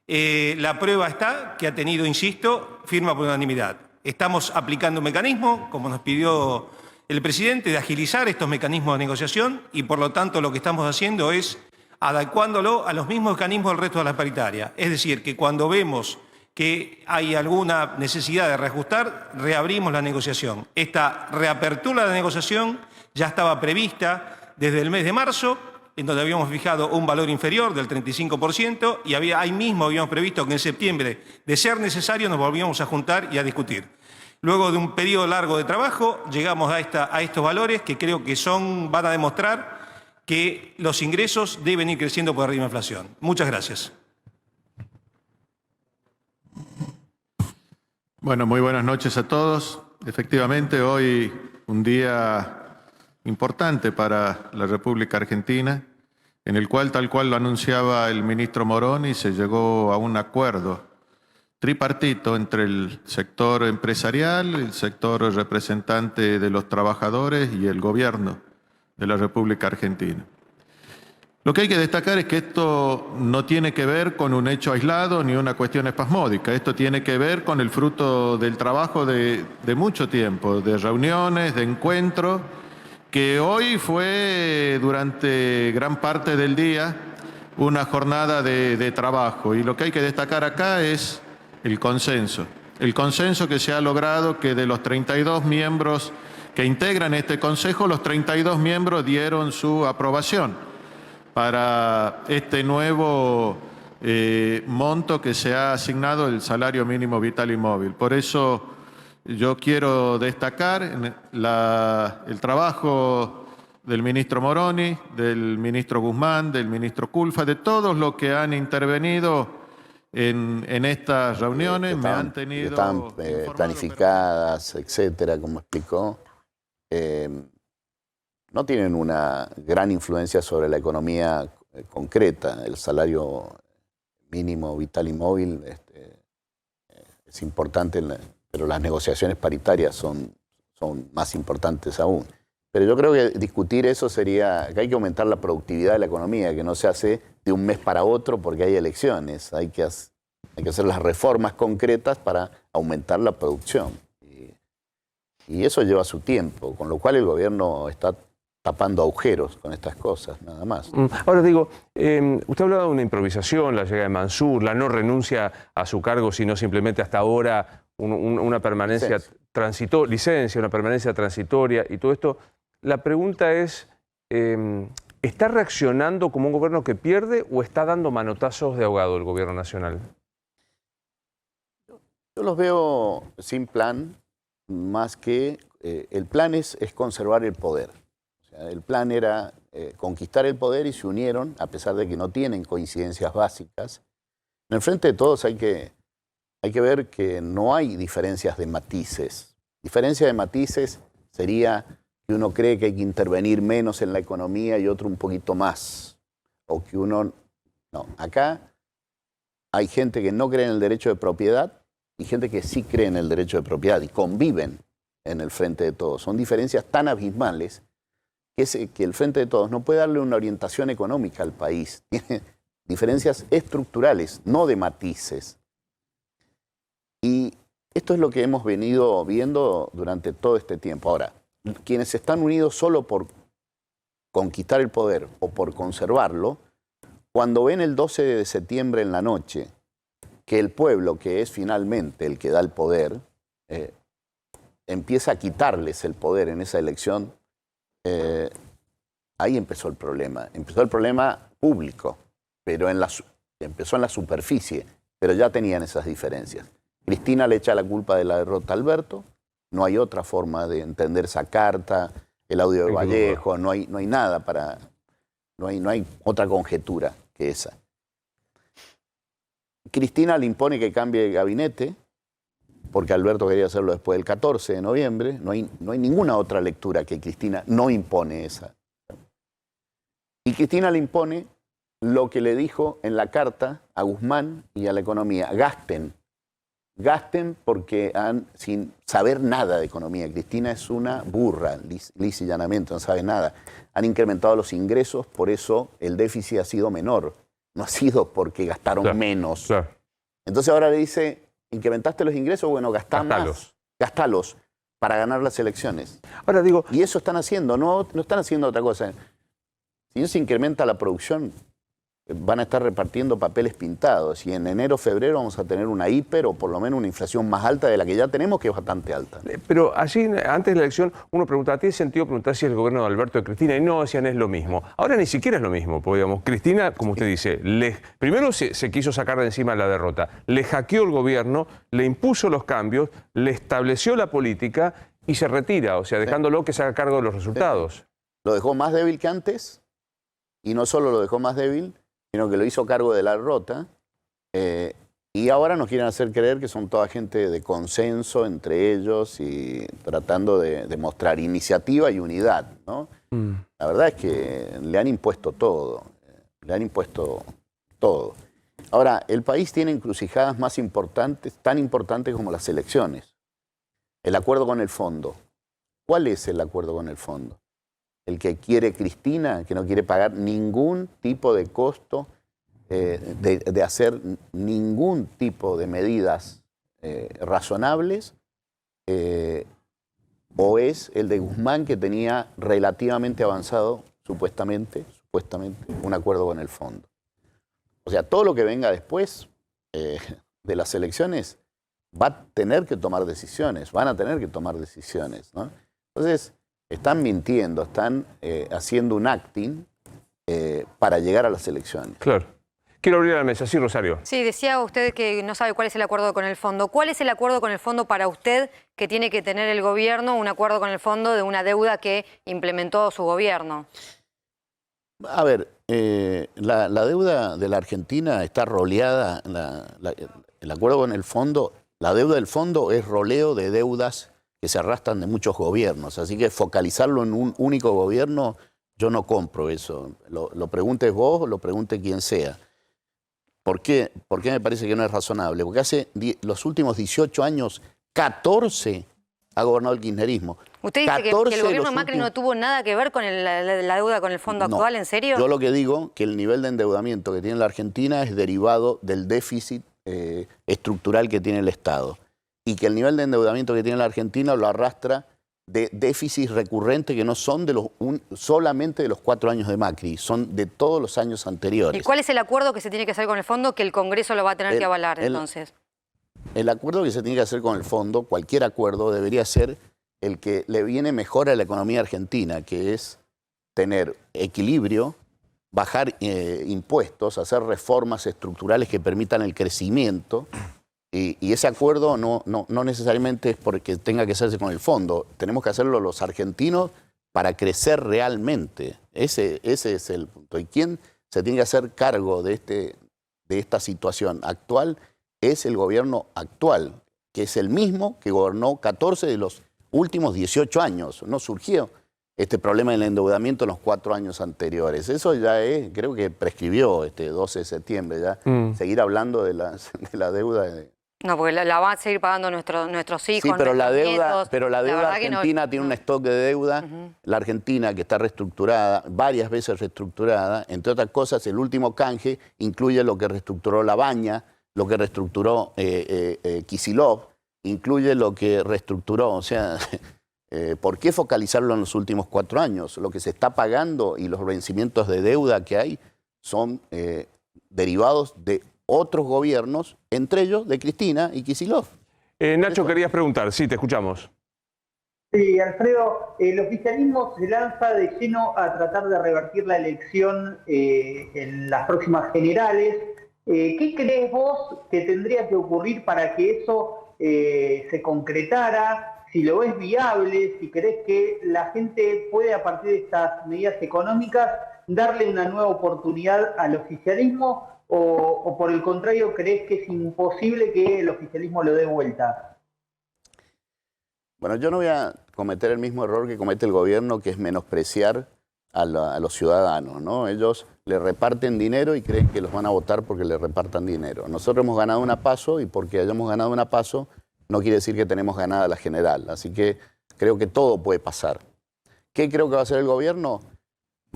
La prueba está que ha tenido, insisto, firma por unanimidad. Estamos aplicando un mecanismo, como nos pidió el presidente, de agilizar estos mecanismos de negociación y por lo tanto lo que estamos haciendo es adecuándolo a los mismos mecanismos del resto de la paritaria. Es decir, que cuando vemos que hay alguna necesidad de reajustar, reabrimos la negociación. Esta reapertura de la negociación ya estaba prevista desde el mes de marzo, en donde habíamos fijado un valor inferior del 35% y ahí mismo habíamos previsto que en septiembre, de ser necesario, nos volvíamos a juntar y a discutir. Luego de un periodo largo de trabajo, llegamos a estos valores que creo que van a demostrar que los ingresos deben ir creciendo por arriba de la inflación. Muchas gracias. Bueno, muy buenas noches a todos. Efectivamente, hoy un día importante para la República Argentina, en el cual, tal cual lo anunciaba el ministro Moroni, se llegó a un acuerdo tripartito entre el sector empresarial, el sector representante de los trabajadores y el gobierno de la República Argentina. Lo que hay que destacar es que esto no tiene que ver con un hecho aislado ni una cuestión espasmódica. Esto tiene que ver con el fruto del trabajo de mucho tiempo, de reuniones, de encuentros, que hoy fue durante gran parte del día una jornada de trabajo. Y lo que hay que destacar acá es el consenso que se ha logrado, que de los 32 miembros que integran este Consejo, los 32 miembros dieron su aprobación para este nuevo monto que se ha asignado el salario mínimo vital y móvil. Por eso yo quiero destacar el trabajo del ministro Moroni, del ministro Guzmán, del ministro Culfa, de todos los que han intervenido en estas reuniones. Están planificadas, etcétera, como explicó. No tienen una gran influencia sobre la economía concreta. El salario mínimo vital y móvil es importante, pero las negociaciones paritarias son más importantes aún. Pero yo creo que discutir eso sería que hay que aumentar la productividad de la economía, que no se hace de un mes para otro porque hay elecciones. Hay que hacer las reformas concretas para aumentar la producción. Y eso lleva su tiempo, con lo cual el gobierno está tapando agujeros con estas cosas, nada más. Ahora digo, usted hablaba de una improvisación, la llegada de Mansur, la no renuncia a su cargo, sino simplemente hasta ahora una permanencia transitoria, licencia, una permanencia transitoria y todo esto. La pregunta es, ¿está reaccionando como un gobierno que pierde o está dando manotazos de ahogado el gobierno nacional? Yo los veo sin plan, más que el plan es conservar el poder. O sea, el plan era conquistar el poder y se unieron, a pesar de que no tienen coincidencias básicas. En el Frente de Todos hay que ver que no hay diferencias de matices. Diferencia de matices sería que uno cree que hay que intervenir menos en la economía y otro un poquito más. O que uno... No, acá hay gente que no cree en el derecho de propiedad y gente que sí cree en el derecho de propiedad y conviven en el Frente de Todos. Son diferencias tan abismales que el Frente de Todos no puede darle una orientación económica al país. Tiene diferencias estructurales, no de matices. Y esto es lo que hemos venido viendo durante todo este tiempo. Ahora, quienes están unidos solo por conquistar el poder o por conservarlo, cuando ven el 12 de septiembre en la noche que el pueblo, que es finalmente el que da el poder, empieza a quitarles el poder en esa elección, ahí empezó el problema. Empezó el problema público, pero empezó en la superficie, pero ya tenían esas diferencias. Cristina le echa la culpa de la derrota a Alberto, no hay otra forma de entender esa carta, el audio de Vallejo, no hay nada para... No hay otra conjetura que esa. Cristina le impone que cambie el gabinete, porque Alberto quería hacerlo después del 14 de noviembre. No hay ninguna otra lectura que Cristina no impone esa. Y Cristina le impone lo que le dijo en la carta a Guzmán y a la economía. Gasten porque sin saber nada de economía. Cristina es una burra, lis y llanamente, no sabe nada. Han incrementado los ingresos, por eso el déficit ha sido menor. No ha sido porque gastaron menos. Entonces ahora le dice, ¿incrementaste los ingresos? Bueno, gastalos para ganar las elecciones. Ahora digo... Y eso están haciendo, no están haciendo otra cosa. Si no se incrementa la producción, van a estar repartiendo papeles pintados y en enero, febrero vamos a tener una hiper o por lo menos una inflación más alta de la que ya tenemos, que es bastante alta. Pero allí, antes de la elección, uno preguntaba, ¿tiene sentido preguntar si es el gobierno de Alberto o de Cristina? Y no, decían, es lo mismo. Ahora ni siquiera es lo mismo, porque digamos, Cristina, como usted dice, primero se quiso sacar de encima la derrota, le hackeó el gobierno, le impuso los cambios, le estableció la política y se retira, o sea, dejándolo que se haga cargo de los resultados. Lo dejó más débil que antes y no solo lo dejó más débil, sino que lo hizo cargo de la derrota, y ahora nos quieren hacer creer que son toda gente de consenso entre ellos y tratando de mostrar iniciativa y unidad, ¿no? La verdad es que le han impuesto todo, Ahora, el país tiene encrucijadas más importantes, tan importantes como las elecciones. El acuerdo con el fondo. ¿Cuál es el acuerdo con el fondo? El que quiere Cristina, que no quiere pagar ningún tipo de costo, de hacer ningún tipo de medidas razonables, o es el de Guzmán, que tenía relativamente avanzado, supuestamente, un acuerdo con el fondo. O sea, todo lo que venga después de las elecciones va a tener que tomar decisiones, van a tener que tomar decisiones, ¿no? Entonces, están mintiendo, están haciendo un acting para llegar a las elecciones. Claro. Quiero abrir la mesa. Sí, Rosario. Sí, decía usted que no sabe cuál es el acuerdo con el fondo. ¿Cuál es el acuerdo con el fondo para usted que tiene que tener el gobierno, un acuerdo con el fondo de una deuda que implementó su gobierno? A ver, la deuda de la Argentina está roleada, el acuerdo con el fondo, la deuda del fondo es roleo de deudas que se arrastran de muchos gobiernos, así que focalizarlo en un único gobierno, yo no compro eso. Lo preguntes vos o lo pregunte quien sea. ¿Por qué me parece que no es razonable? Porque hace los últimos 18 años, 14 ha gobernado el kirchnerismo. ¿Usted dice que el gobierno Macri no tuvo nada que ver con la deuda con el fondo actual? ¿En serio? Yo lo que digo que el nivel de endeudamiento que tiene la Argentina es derivado del déficit estructural que tiene el Estado. Y que el nivel de endeudamiento que tiene la Argentina lo arrastra de déficit recurrente que no son solamente de los 4 años de Macri, son de todos los años anteriores. ¿Y cuál es el acuerdo que se tiene que hacer con el fondo que el Congreso lo va a tener que avalar entonces? El acuerdo que se tiene que hacer con el fondo, cualquier acuerdo, debería ser el que le viene mejor a la economía argentina, que es tener equilibrio, bajar impuestos, hacer reformas estructurales que permitan el crecimiento. Y ese acuerdo no necesariamente es porque tenga que hacerse con el fondo. Tenemos que hacerlo los argentinos para crecer realmente. Ese es el punto. ¿Y quién se tiene que hacer cargo de esta situación actual? Es el gobierno actual, que es el mismo que gobernó 14 de los últimos 18 años. No surgió este problema del endeudamiento en los 4 años anteriores. Eso ya creo que prescribió este 12 de septiembre. Ya seguir hablando de la deuda. No, porque la van a seguir pagando nuestros hijos, sí, pero la deuda, nietos. Pero la deuda argentina tiene un stock de deuda. La Argentina, que está reestructurada, varias veces reestructurada, entre otras cosas, el último canje incluye lo que reestructuró La Baña, lo que reestructuró Kicillof, incluye lo que reestructuró, o sea, ¿por qué focalizarlo en los últimos 4 años? Lo que se está pagando y los vencimientos de deuda que hay son derivados de otros gobiernos, entre ellos de Cristina y Kicillof. Nacho, querías preguntar. Sí, te escuchamos. Sí, Alfredo, el oficialismo se lanza de lleno a tratar de revertir la elección en las próximas generales. ¿Qué crees vos que tendría que ocurrir para que eso se concretara? Si lo ves viable, si crees que la gente puede, a partir de estas medidas económicas, darle una nueva oportunidad al oficialismo, o por el contrario, crees que es imposible que el oficialismo lo dé vuelta. Bueno, yo no voy a cometer el mismo error que comete el gobierno, que es menospreciar a los ciudadanos, ¿no? Ellos le reparten dinero y creen que los van a votar porque le repartan dinero. Nosotros hemos ganado una PASO, y porque hayamos ganado una PASO no quiere decir que tenemos ganada la general. Así que creo que todo puede pasar. ¿Qué creo que va a hacer el gobierno?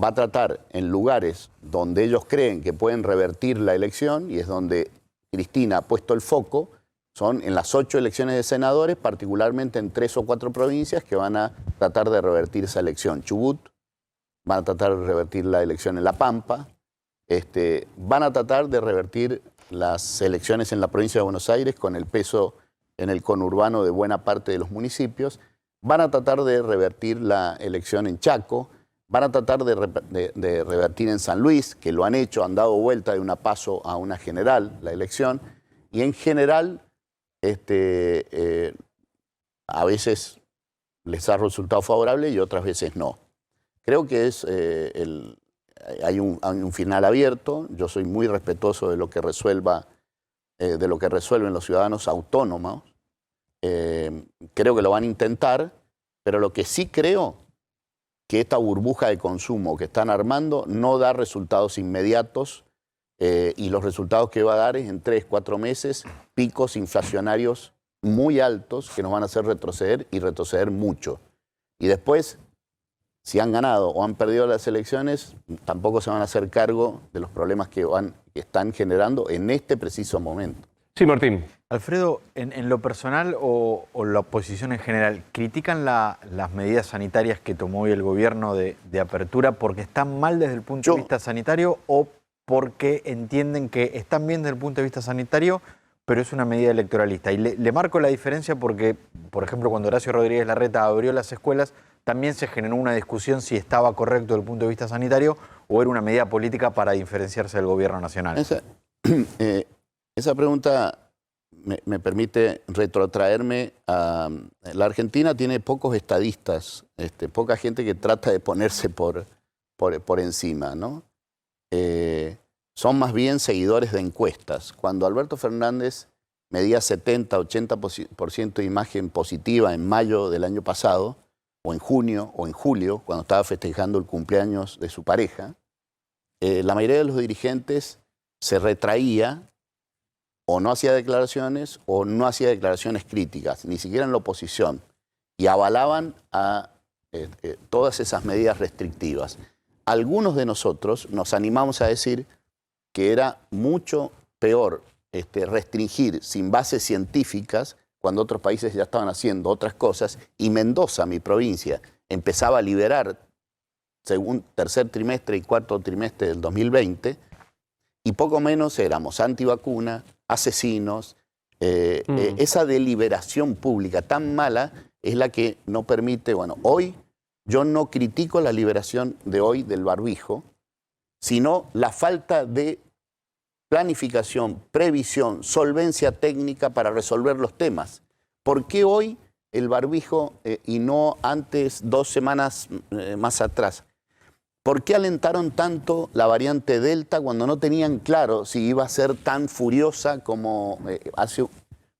Va a tratar en lugares donde ellos creen que pueden revertir la elección, y es donde Cristina ha puesto el foco, son en las 8 elecciones de senadores, particularmente en 3 o 4 provincias que van a tratar de revertir esa elección. Chubut, van a tratar de revertir la elección en La Pampa, van a tratar de revertir las elecciones en la provincia de Buenos Aires con el peso en el conurbano de buena parte de los municipios, van a tratar de revertir la elección en Chaco, van a tratar de revertir en San Luis, que lo han hecho, han dado vuelta de una PASO a una general, la elección, y en general a veces les ha resultado favorable y otras veces no. Creo que hay un final abierto. Yo soy muy respetuoso de lo que resuelven los ciudadanos autónomos. Creo que lo van a intentar, pero lo que sí creo que esta burbuja de consumo que están armando no da resultados inmediatos, y los resultados que va a dar es en 3, 4 meses picos inflacionarios muy altos que nos van a hacer retroceder, y retroceder mucho. Y después, si han ganado o han perdido las elecciones, tampoco se van a hacer cargo de los problemas que están generando en este preciso momento. Sí, Martín. Alfredo, en lo personal o la oposición en general, ¿critican las medidas sanitarias que tomó hoy el gobierno de apertura porque están mal desde el punto de vista sanitario, o porque entienden que están bien desde el punto de vista sanitario, pero es una medida electoralista? Y le marco la diferencia porque, por ejemplo, cuando Horacio Rodríguez Larreta abrió las escuelas, también se generó una discusión si estaba correcto desde el punto de vista sanitario o era una medida política para diferenciarse del gobierno nacional. Esa pregunta me permite retrotraerme a... La Argentina tiene pocos estadistas, poca gente que trata de ponerse por encima, ¿no? Son más bien seguidores de encuestas. Cuando Alberto Fernández medía 70-80% de imagen positiva en mayo del año pasado, o en junio o en julio, cuando estaba festejando el cumpleaños de su pareja, la mayoría de los dirigentes se retraía, o no hacía declaraciones, o no hacía declaraciones críticas, ni siquiera en la oposición, y avalaban a todas esas medidas restrictivas. Algunos de nosotros nos animamos a decir que era mucho peor restringir sin bases científicas, cuando otros países ya estaban haciendo otras cosas, y Mendoza, mi provincia, empezaba a liberar según tercer trimestre y cuarto trimestre del 2020, y poco menos éramos antivacuna, asesinos. Esa deliberación pública tan mala es la que no permite, bueno, hoy yo no critico la liberación de hoy del barbijo, sino la falta de planificación, previsión, solvencia técnica para resolver los temas. ¿Por qué hoy el barbijo y no antes, 2 semanas más atrás? ¿Por qué alentaron tanto la variante Delta cuando no tenían claro si iba a ser tan furiosa como hace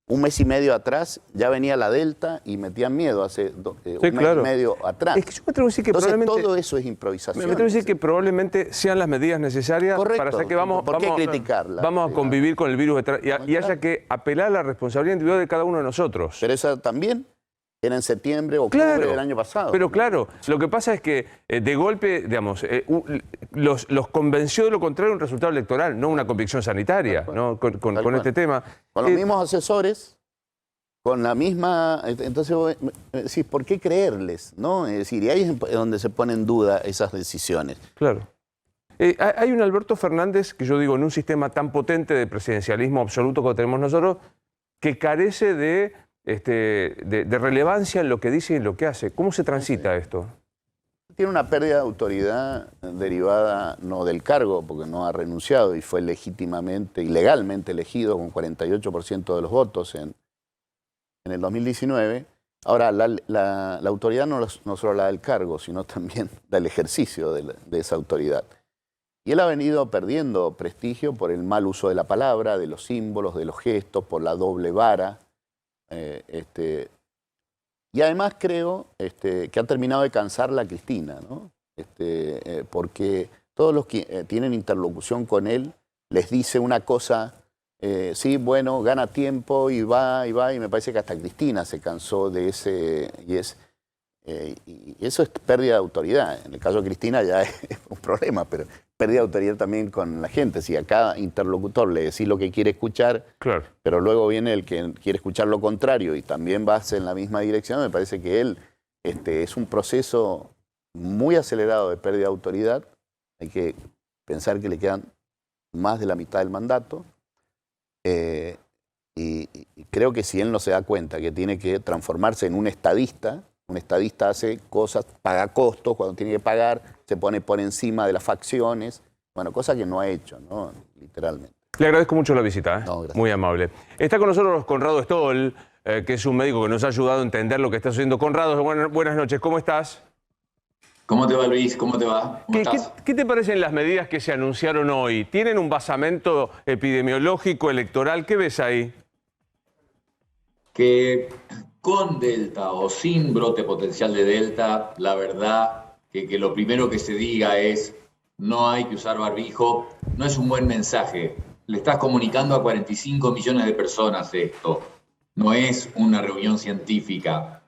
un mes y medio atrás? Ya venía la Delta y metían miedo hace un mes y medio atrás. Es que yo me atrevo a decir que entonces probablemente, todo eso es improvisación. Me atrevo a decir que probablemente sean las medidas necesarias. Correcto. Para hacer que ¿Por qué criticarla? Vamos a convivir con el virus y haya que apelar a la responsabilidad individual de cada uno de nosotros. Pero esa también era en septiembre, octubre del año pasado. Pero claro, lo que pasa es que de golpe, digamos, los convenció de lo contrario un resultado electoral, no una convicción sanitaria, ¿no? con este tema. Con los mismos asesores, con la misma... Entonces vos decís, ¿por qué creerles? ¿No? Es decir, y ahí es donde se ponen en duda esas decisiones. Claro. Hay un Alberto Fernández, que yo digo, en un sistema tan potente de presidencialismo absoluto como tenemos nosotros, que carece de relevancia en lo que dice y en lo que hace. ¿Cómo se transita esto? Tiene una pérdida de autoridad derivada no del cargo, porque no ha renunciado y fue legítimamente y legalmente elegido con 48% de los votos en el 2019. Ahora, la autoridad no solo la del cargo, sino también del ejercicio de esa autoridad. Y él ha venido perdiendo prestigio por el mal uso de la palabra, de los símbolos, de los gestos, por la doble vara. Y además creo que ha terminado de cansarla a Cristina, ¿no? Porque todos los que tienen interlocución con él les dice una cosa, sí, bueno, gana tiempo y va, y me parece que hasta Cristina se cansó de ese, y eso es pérdida de autoridad. En el caso de Cristina ya es un problema, pero pérdida de autoridad también con la gente. Si a cada interlocutor le decís lo que quiere escuchar, claro, pero luego viene el que quiere escuchar lo contrario y también vas en la misma dirección, me parece que él es un proceso muy acelerado de pérdida de autoridad. Hay que pensar que le quedan más de la mitad del mandato. Y creo que si él no se da cuenta que tiene que transformarse en un estadista hace cosas, paga costos cuando tiene que pagar, se pone por encima de las facciones, bueno, cosa que no ha hecho, ¿no? Literalmente. Le agradezco mucho la visita, No, gracias. Muy amable. Está con nosotros Conrado Stoll, que es un médico que nos ha ayudado a entender lo que está sucediendo. Conrado, buenas noches, ¿cómo estás? ¿Cómo te va, Luis? ¿Cómo te va? ¿Cómo estás? ¿Qué te parecen las medidas que se anunciaron hoy? ¿Tienen un basamento epidemiológico, electoral? ¿Qué ves ahí? Que con Delta o sin brote potencial de Delta, la verdad que lo primero que se diga es no hay que usar barbijo, no es un buen mensaje. Le estás comunicando a 45 millones de personas esto. No es una reunión científica.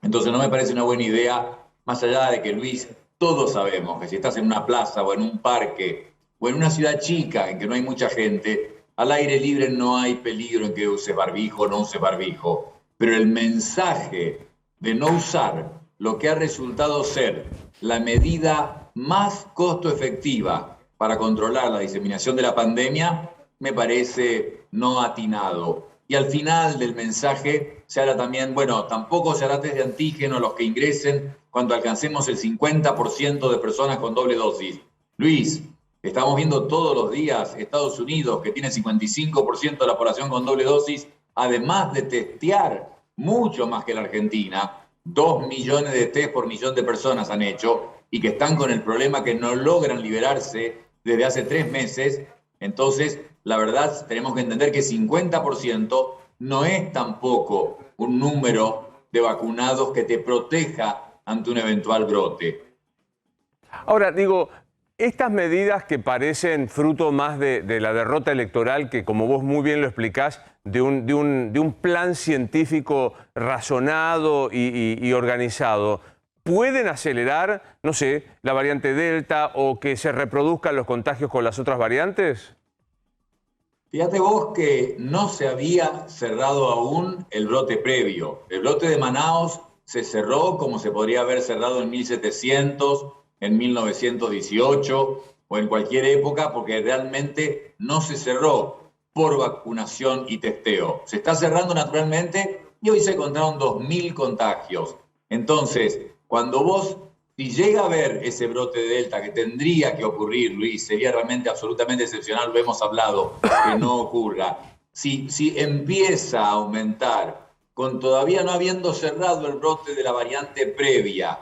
Entonces no me parece una buena idea, más allá de que, Luis, todos sabemos que si estás en una plaza o en un parque o en una ciudad chica en que no hay mucha gente, al aire libre no hay peligro en que uses barbijo o no uses barbijo. Pero el mensaje de no usar lo que ha resultado ser la medida más costo efectiva para controlar la diseminación de la pandemia me parece no atinado. Y al final del mensaje se habla también, bueno, tampoco se hará test de antígeno a los que ingresen cuando alcancemos el 50% de personas con doble dosis. Luis, estamos viendo todos los días Estados Unidos, que tiene 55% de la población con doble dosis, además de testear mucho más que la Argentina, 2 millones de test por millón de personas han hecho, y que están con el problema que no logran liberarse desde hace 3 meses. Entonces, la verdad, tenemos que entender que 50% no es tampoco un número de vacunados que te proteja ante un eventual brote. Ahora, digo, estas medidas que parecen fruto más de la derrota electoral, que como vos muy bien lo explicás, de un plan científico razonado y organizado, ¿pueden acelerar, no sé, la variante Delta o que se reproduzcan los contagios con las otras variantes? Fíjate vos que no se había cerrado aún el brote previo. El brote de Manaos se cerró como se podría haber cerrado en 1700, en 1918 o en cualquier época, porque realmente no se cerró por vacunación y testeo. Se está cerrando naturalmente y hoy se encontraron 2.000 contagios. Entonces, cuando vos, si llega a haber ese brote de Delta, que tendría que ocurrir, Luis, sería realmente absolutamente excepcional, lo hemos hablado, que no ocurra. Si empieza a aumentar, con todavía no habiendo cerrado el brote de la variante previa,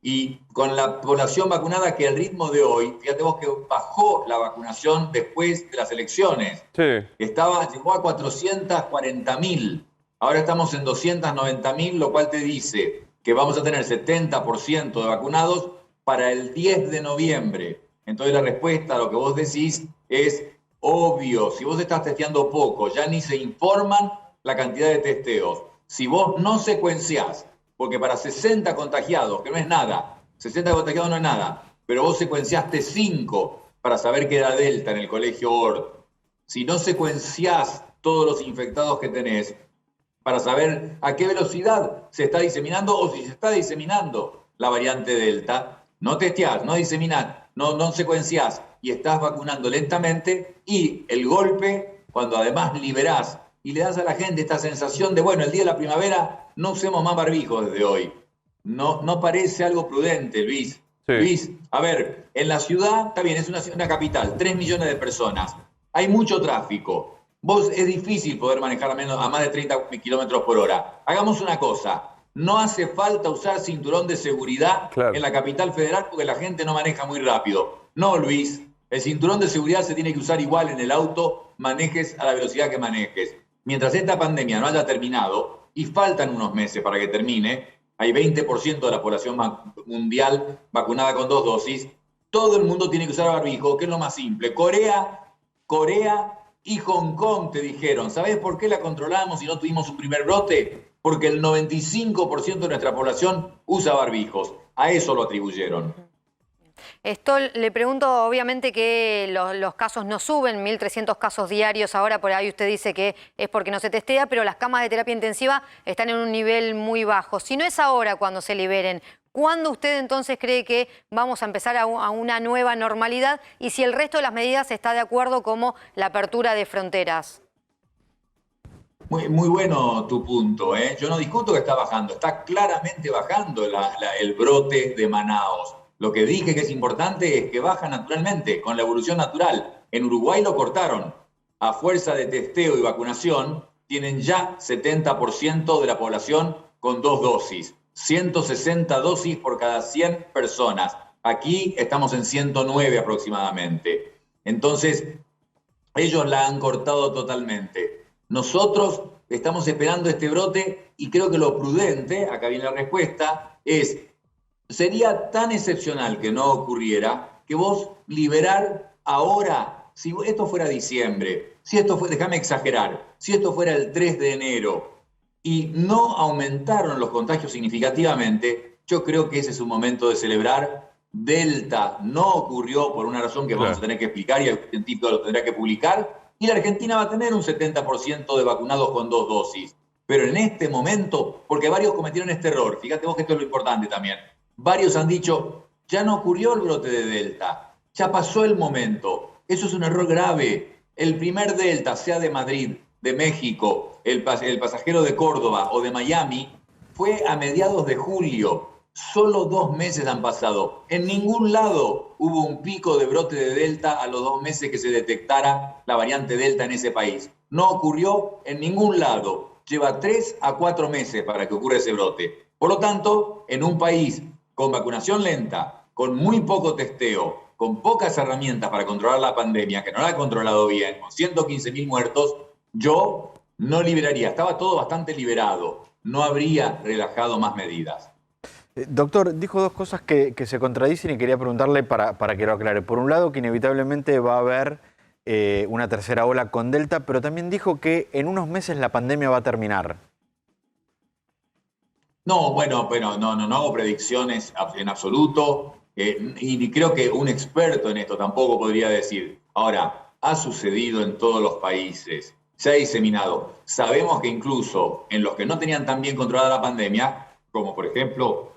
y con la población vacunada que al ritmo de hoy, fíjate vos que bajó la vacunación después de las elecciones. Sí. Llegó a 440.000. Ahora estamos en 290.000, lo cual te dice que vamos a tener 70% de vacunados para el 10 de noviembre. Entonces la respuesta a lo que vos decís es obvio. Si vos estás testeando poco, ya ni se informan la cantidad de testeos. Si vos no secuenciás, porque para 60 contagiados, que no es nada, 60 contagiados no es nada, pero vos secuenciaste 5 para saber que era Delta en el colegio Ort. Si no secuenciás todos los infectados que tenés, para saber a qué velocidad se está diseminando o si se está diseminando la variante Delta, no testeás, no diseminás, no secuenciás y estás vacunando lentamente, y el golpe, cuando además liberás y le das a la gente esta sensación de, bueno, el día de la primavera no usemos más barbijos desde hoy. No parece algo prudente, Luis. Sí. Luis, a ver, en la ciudad, está bien, es una capital, 3 millones de personas. Hay mucho tráfico. Es difícil poder manejar a más de 30 kilómetros por hora. Hagamos una cosa. No hace falta usar cinturón de seguridad en la capital federal porque la gente no maneja muy rápido. No, Luis. El cinturón de seguridad se tiene que usar igual en el auto, manejes a la velocidad que manejes. Mientras esta pandemia no haya terminado, y faltan unos meses para que termine, hay 20% de la población mundial vacunada con 2 dosis, todo el mundo tiene que usar barbijo, que es lo más simple. Corea y Hong Kong te dijeron, ¿sabés por qué la controlamos y no tuvimos un primer brote? Porque el 95% de nuestra población usa barbijos. A eso lo atribuyeron. Esto le pregunto, obviamente que los casos no suben, 1.300 casos diarios ahora, por ahí usted dice que es porque no se testea, pero las camas de terapia intensiva están en un nivel muy bajo. Si no es ahora cuando se liberen, ¿cuándo usted entonces cree que vamos a empezar a una nueva normalidad? Y si el resto de las medidas está de acuerdo, como la apertura de fronteras. Muy bueno tu punto, ¿eh? Yo no discuto que está bajando, está claramente bajando el brote de Manaos. Lo que dije que es importante es que baja naturalmente, con la evolución natural. En Uruguay lo cortaron. A fuerza de testeo y vacunación, tienen ya 70% de la población con 2 dosis. 160 dosis por cada 100 personas. Aquí estamos en 109 aproximadamente. Entonces, ellos la han cortado totalmente. Nosotros estamos esperando este brote y creo que lo prudente, acá viene la respuesta, sería tan excepcional que no ocurriera que vos liberar ahora, si esto fuera diciembre, déjame exagerar, si esto fuera el 3 de enero y no aumentaron los contagios significativamente, yo creo que ese es un momento de celebrar. Delta no ocurrió por una razón que vamos a tener que explicar y el científico lo tendrá que publicar, y la Argentina va a tener un 70% de vacunados con 2 dosis. Pero en este momento, porque varios cometieron este error, fíjate vos que esto es lo importante también, varios han dicho, ya no ocurrió el brote de Delta, ya pasó el momento. Eso es un error grave. El primer Delta, sea de Madrid, de México, el pasajero de Córdoba o de Miami, fue a mediados de julio. Solo 2 meses han pasado. En ningún lado hubo un pico de brote de Delta a los 2 meses que se detectara la variante Delta en ese país. No ocurrió en ningún lado. Lleva 3 a 4 meses para que ocurra ese brote. Por lo tanto, en un país con vacunación lenta, con muy poco testeo, con pocas herramientas para controlar la pandemia, que no la ha controlado bien, con 115.000 muertos, yo no liberaría. Estaba todo bastante liberado. No habría relajado más medidas. Doctor, dijo 2 cosas que se contradicen y quería preguntarle para que lo aclare. Por un lado, que inevitablemente va a haber una tercera ola con Delta, pero también dijo que en unos meses la pandemia va a terminar. No, bueno, no hago predicciones en absoluto, y creo que un experto en esto tampoco podría decir. Ahora, ha sucedido en todos los países, se ha diseminado. Sabemos que incluso en los que no tenían tan bien controlada la pandemia, como por ejemplo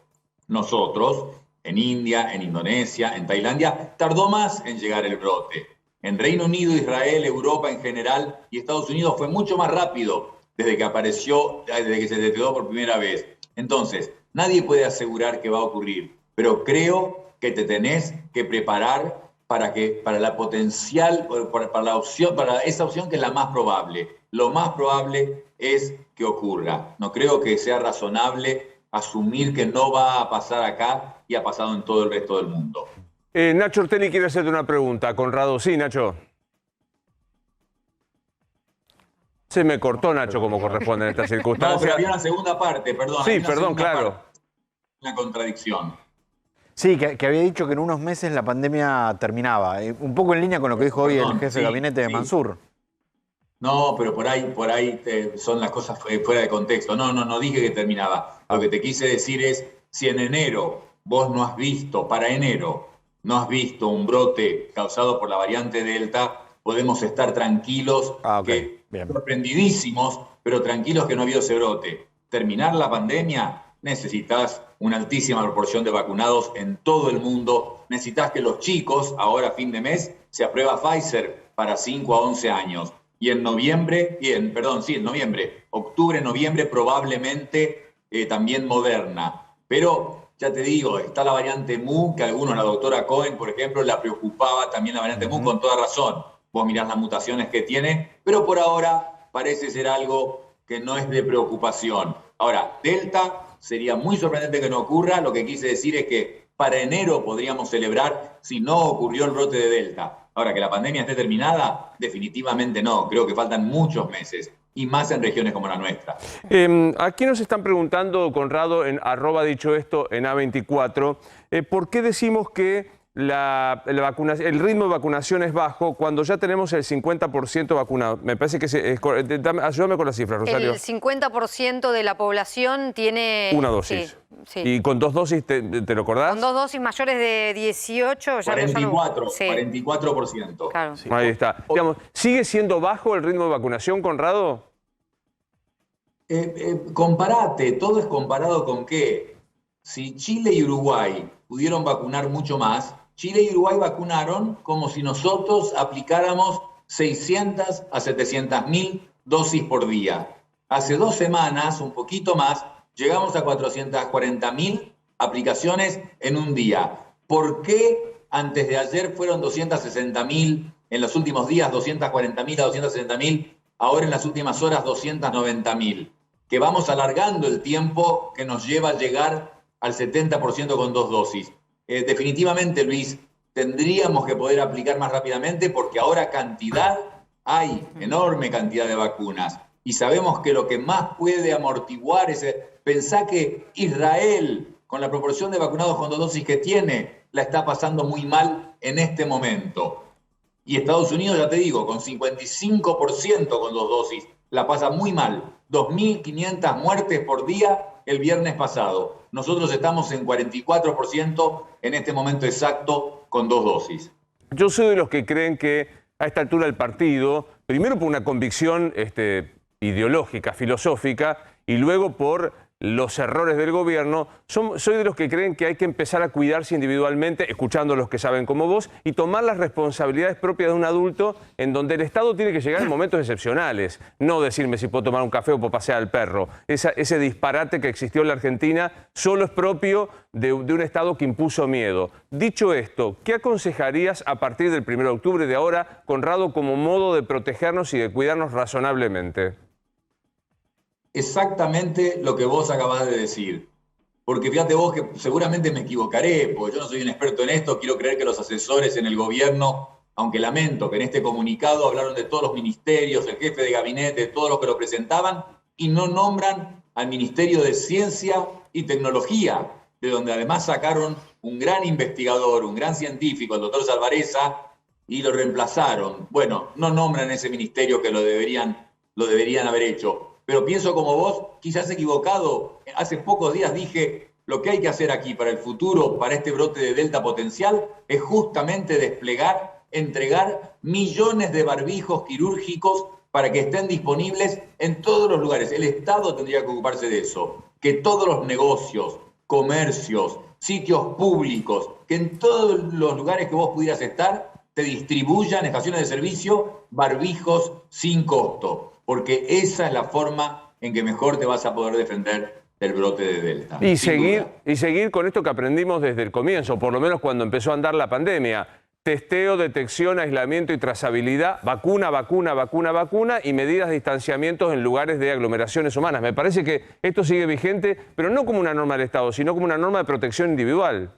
nosotros, en India, en Indonesia, en Tailandia, tardó más en llegar el brote. En Reino Unido, Israel, Europa en general y Estados Unidos fue mucho más rápido desde que se detectó por primera vez. Entonces, nadie puede asegurar que va a ocurrir, pero creo que te tenés que preparar para la potencial, para esa opción que es la más probable. Lo más probable es que ocurra. No creo que sea razonable asumir que no va a pasar acá y ha pasado en todo el resto del mundo. Nacho Ortelli quiere hacerte una pregunta. Conrado, sí, Nacho. Se me cortó, Nacho, como corresponde en estas circunstancias. No, pero había una segunda parte, perdón. Sí, perdón, claro. Una contradicción. Sí, que había dicho que en unos meses la pandemia terminaba. Un poco en línea con lo que dijo hoy el jefe de gabinete de Mansur. No, pero por ahí son las cosas fuera de contexto. No dije que terminaba. Lo que te quise decir es, si en enero vos no has visto un brote causado por la variante Delta, podemos estar tranquilos, sorprendidísimos, pero tranquilos que no ha habido ese brote. Terminar la pandemia, necesitas una altísima proporción de vacunados en todo el mundo. Necesitas que los chicos, ahora a fin de mes, se aprueba Pfizer para 5 a 11 años. Y en octubre, noviembre, probablemente también Moderna. Pero, ya te digo, está la variante Mu, que a algunos, la doctora Cohen, por ejemplo, la preocupaba también la variante Mu, con toda razón. Vos mirás las mutaciones que tiene, pero por ahora parece ser algo que no es de preocupación. Ahora, Delta sería muy sorprendente que no ocurra. Lo que quise decir es que para enero podríamos celebrar si no ocurrió el brote de Delta. Ahora, que la pandemia esté terminada, definitivamente no. Creo que faltan muchos meses, y más en regiones como la nuestra. Aquí nos están preguntando, Conrado, en @dichoesto en A24, ¿por qué decimos que el ritmo de vacunación es bajo cuando ya tenemos el 50% vacunado? Me parece que ayúdame con las cifras, Rosario. El 50% de la población tiene una dosis. Sí. ¿Y con 2 dosis te lo acordás? Con 2 dosis mayores de 18 ya 44%. Claro. Sí. Ahí está. Digamos, ¿sigue siendo bajo el ritmo de vacunación, Conrado? Comparate, todo es comparado con qué. Si Chile y Uruguay pudieron vacunar mucho más, Chile y Uruguay vacunaron como si nosotros aplicáramos 600 a 700.000 dosis por día. Hace 2 semanas, un poquito más, llegamos a 440.000 aplicaciones en un día. ¿Por qué antes de ayer fueron 260.000, en los últimos días 240.000 a 260.000, ahora en las últimas horas 290.000? Que vamos alargando el tiempo que nos lleva a llegar al 70% con 2 dosis. Definitivamente, Luis, tendríamos que poder aplicar más rápidamente porque ahora hay enorme cantidad de vacunas. Y sabemos que lo que más puede amortiguar es... Pensá que Israel, con la proporción de vacunados con 2 dosis que tiene, la está pasando muy mal en este momento. Y Estados Unidos, ya te digo, con 55% con 2 dosis, la pasa muy mal. 2.500 muertes por día el viernes pasado. Nosotros estamos en 44% en este momento exacto con 2 dosis. Yo soy de los que creen que a esta altura del partido, primero por una convicción ideológica, filosófica, y luego por los errores del gobierno, soy de los que creen que hay que empezar a cuidarse individualmente, escuchando a los que saben como vos, y tomar las responsabilidades propias de un adulto, en donde el Estado tiene que llegar en momentos excepcionales. No decirme si puedo tomar un café o puedo pasear al perro. Ese disparate que existió en la Argentina solo es propio de un Estado que impuso miedo. Dicho esto, ¿qué aconsejarías a partir del 1 de octubre de ahora, Conrado, como modo de protegernos y de cuidarnos razonablemente? Exactamente lo que vos acabás de decir. Porque fíjate vos que seguramente me equivocaré, porque yo no soy un experto en esto, quiero creer que los asesores en el gobierno, aunque lamento que en este comunicado hablaron de todos los ministerios, el jefe de gabinete, todos los que lo presentaban, y no nombran al Ministerio de Ciencia y Tecnología, de donde además sacaron un gran investigador, un gran científico, el doctor Salvareza, y lo reemplazaron. Bueno, no nombran ese ministerio que lo deberían haber hecho. Pero pienso como vos, quizás equivocado. Hace pocos días dije, lo que hay que hacer aquí para el futuro, para este brote de Delta potencial, es justamente desplegar entregar millones de barbijos quirúrgicos para que estén disponibles en todos los lugares. El Estado tendría que ocuparse de eso, que todos los negocios, comercios, sitios públicos, que en todos los lugares que vos pudieras estar, te distribuyan estaciones de servicio, barbijos sin costo, porque esa es la forma en que mejor te vas a poder defender del brote de Delta. Y seguir con esto que aprendimos desde el comienzo, por lo menos cuando empezó a andar la pandemia. Testeo, detección, aislamiento y trazabilidad, vacuna, vacuna, vacuna, vacuna y medidas de distanciamiento en lugares de aglomeraciones humanas. Me parece que esto sigue vigente, pero no como una norma del Estado, sino como una norma de protección individual.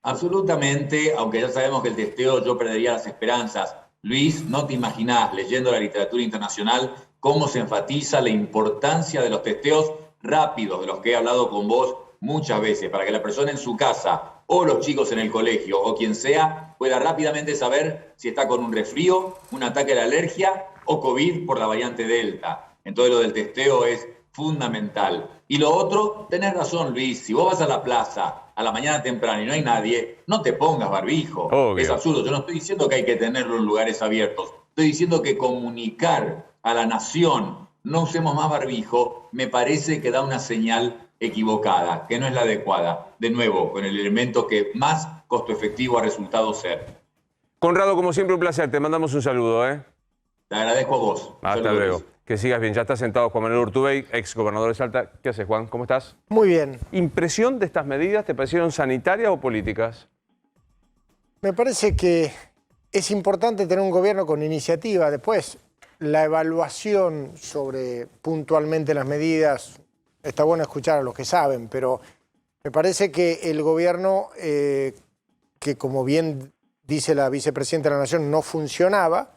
Absolutamente, aunque ya sabemos que el testeo yo perdería las esperanzas. Luis, no te imaginás, leyendo la literatura internacional, cómo se enfatiza la importancia de los testeos rápidos, de los que he hablado con vos muchas veces, para que la persona en su casa o los chicos en el colegio o quien sea pueda rápidamente saber si está con un resfrío, un ataque a la alergia o COVID por la variante Delta. Entonces lo del testeo es fundamental. Y lo otro, tenés razón, Luis, si vos vas a la plaza a la mañana temprana y no hay nadie, no te pongas barbijo. Obvio. Es absurdo. Yo no estoy diciendo que hay que tenerlo en lugares abiertos. Estoy diciendo que comunicar a la nación no usemos más barbijo me parece que da una señal equivocada, que no es la adecuada. De nuevo, con el elemento que más costo efectivo ha resultado ser. Conrado, como siempre, un placer. Te mandamos un saludo, ¿eh? Te agradezco a vos. Hasta luego. Que sigas bien. Ya está sentado Juan Manuel Urtubey, ex gobernador de Salta. ¿Qué haces, Juan? ¿Cómo estás? Muy bien. ¿Impresión de estas medidas te parecieron sanitarias o políticas? Me parece que es importante tener un gobierno con iniciativa. Después, la evaluación sobre puntualmente las medidas, está bueno escuchar a los que saben, pero me parece que el gobierno, que como bien dice la vicepresidenta de la Nación, no funcionaba,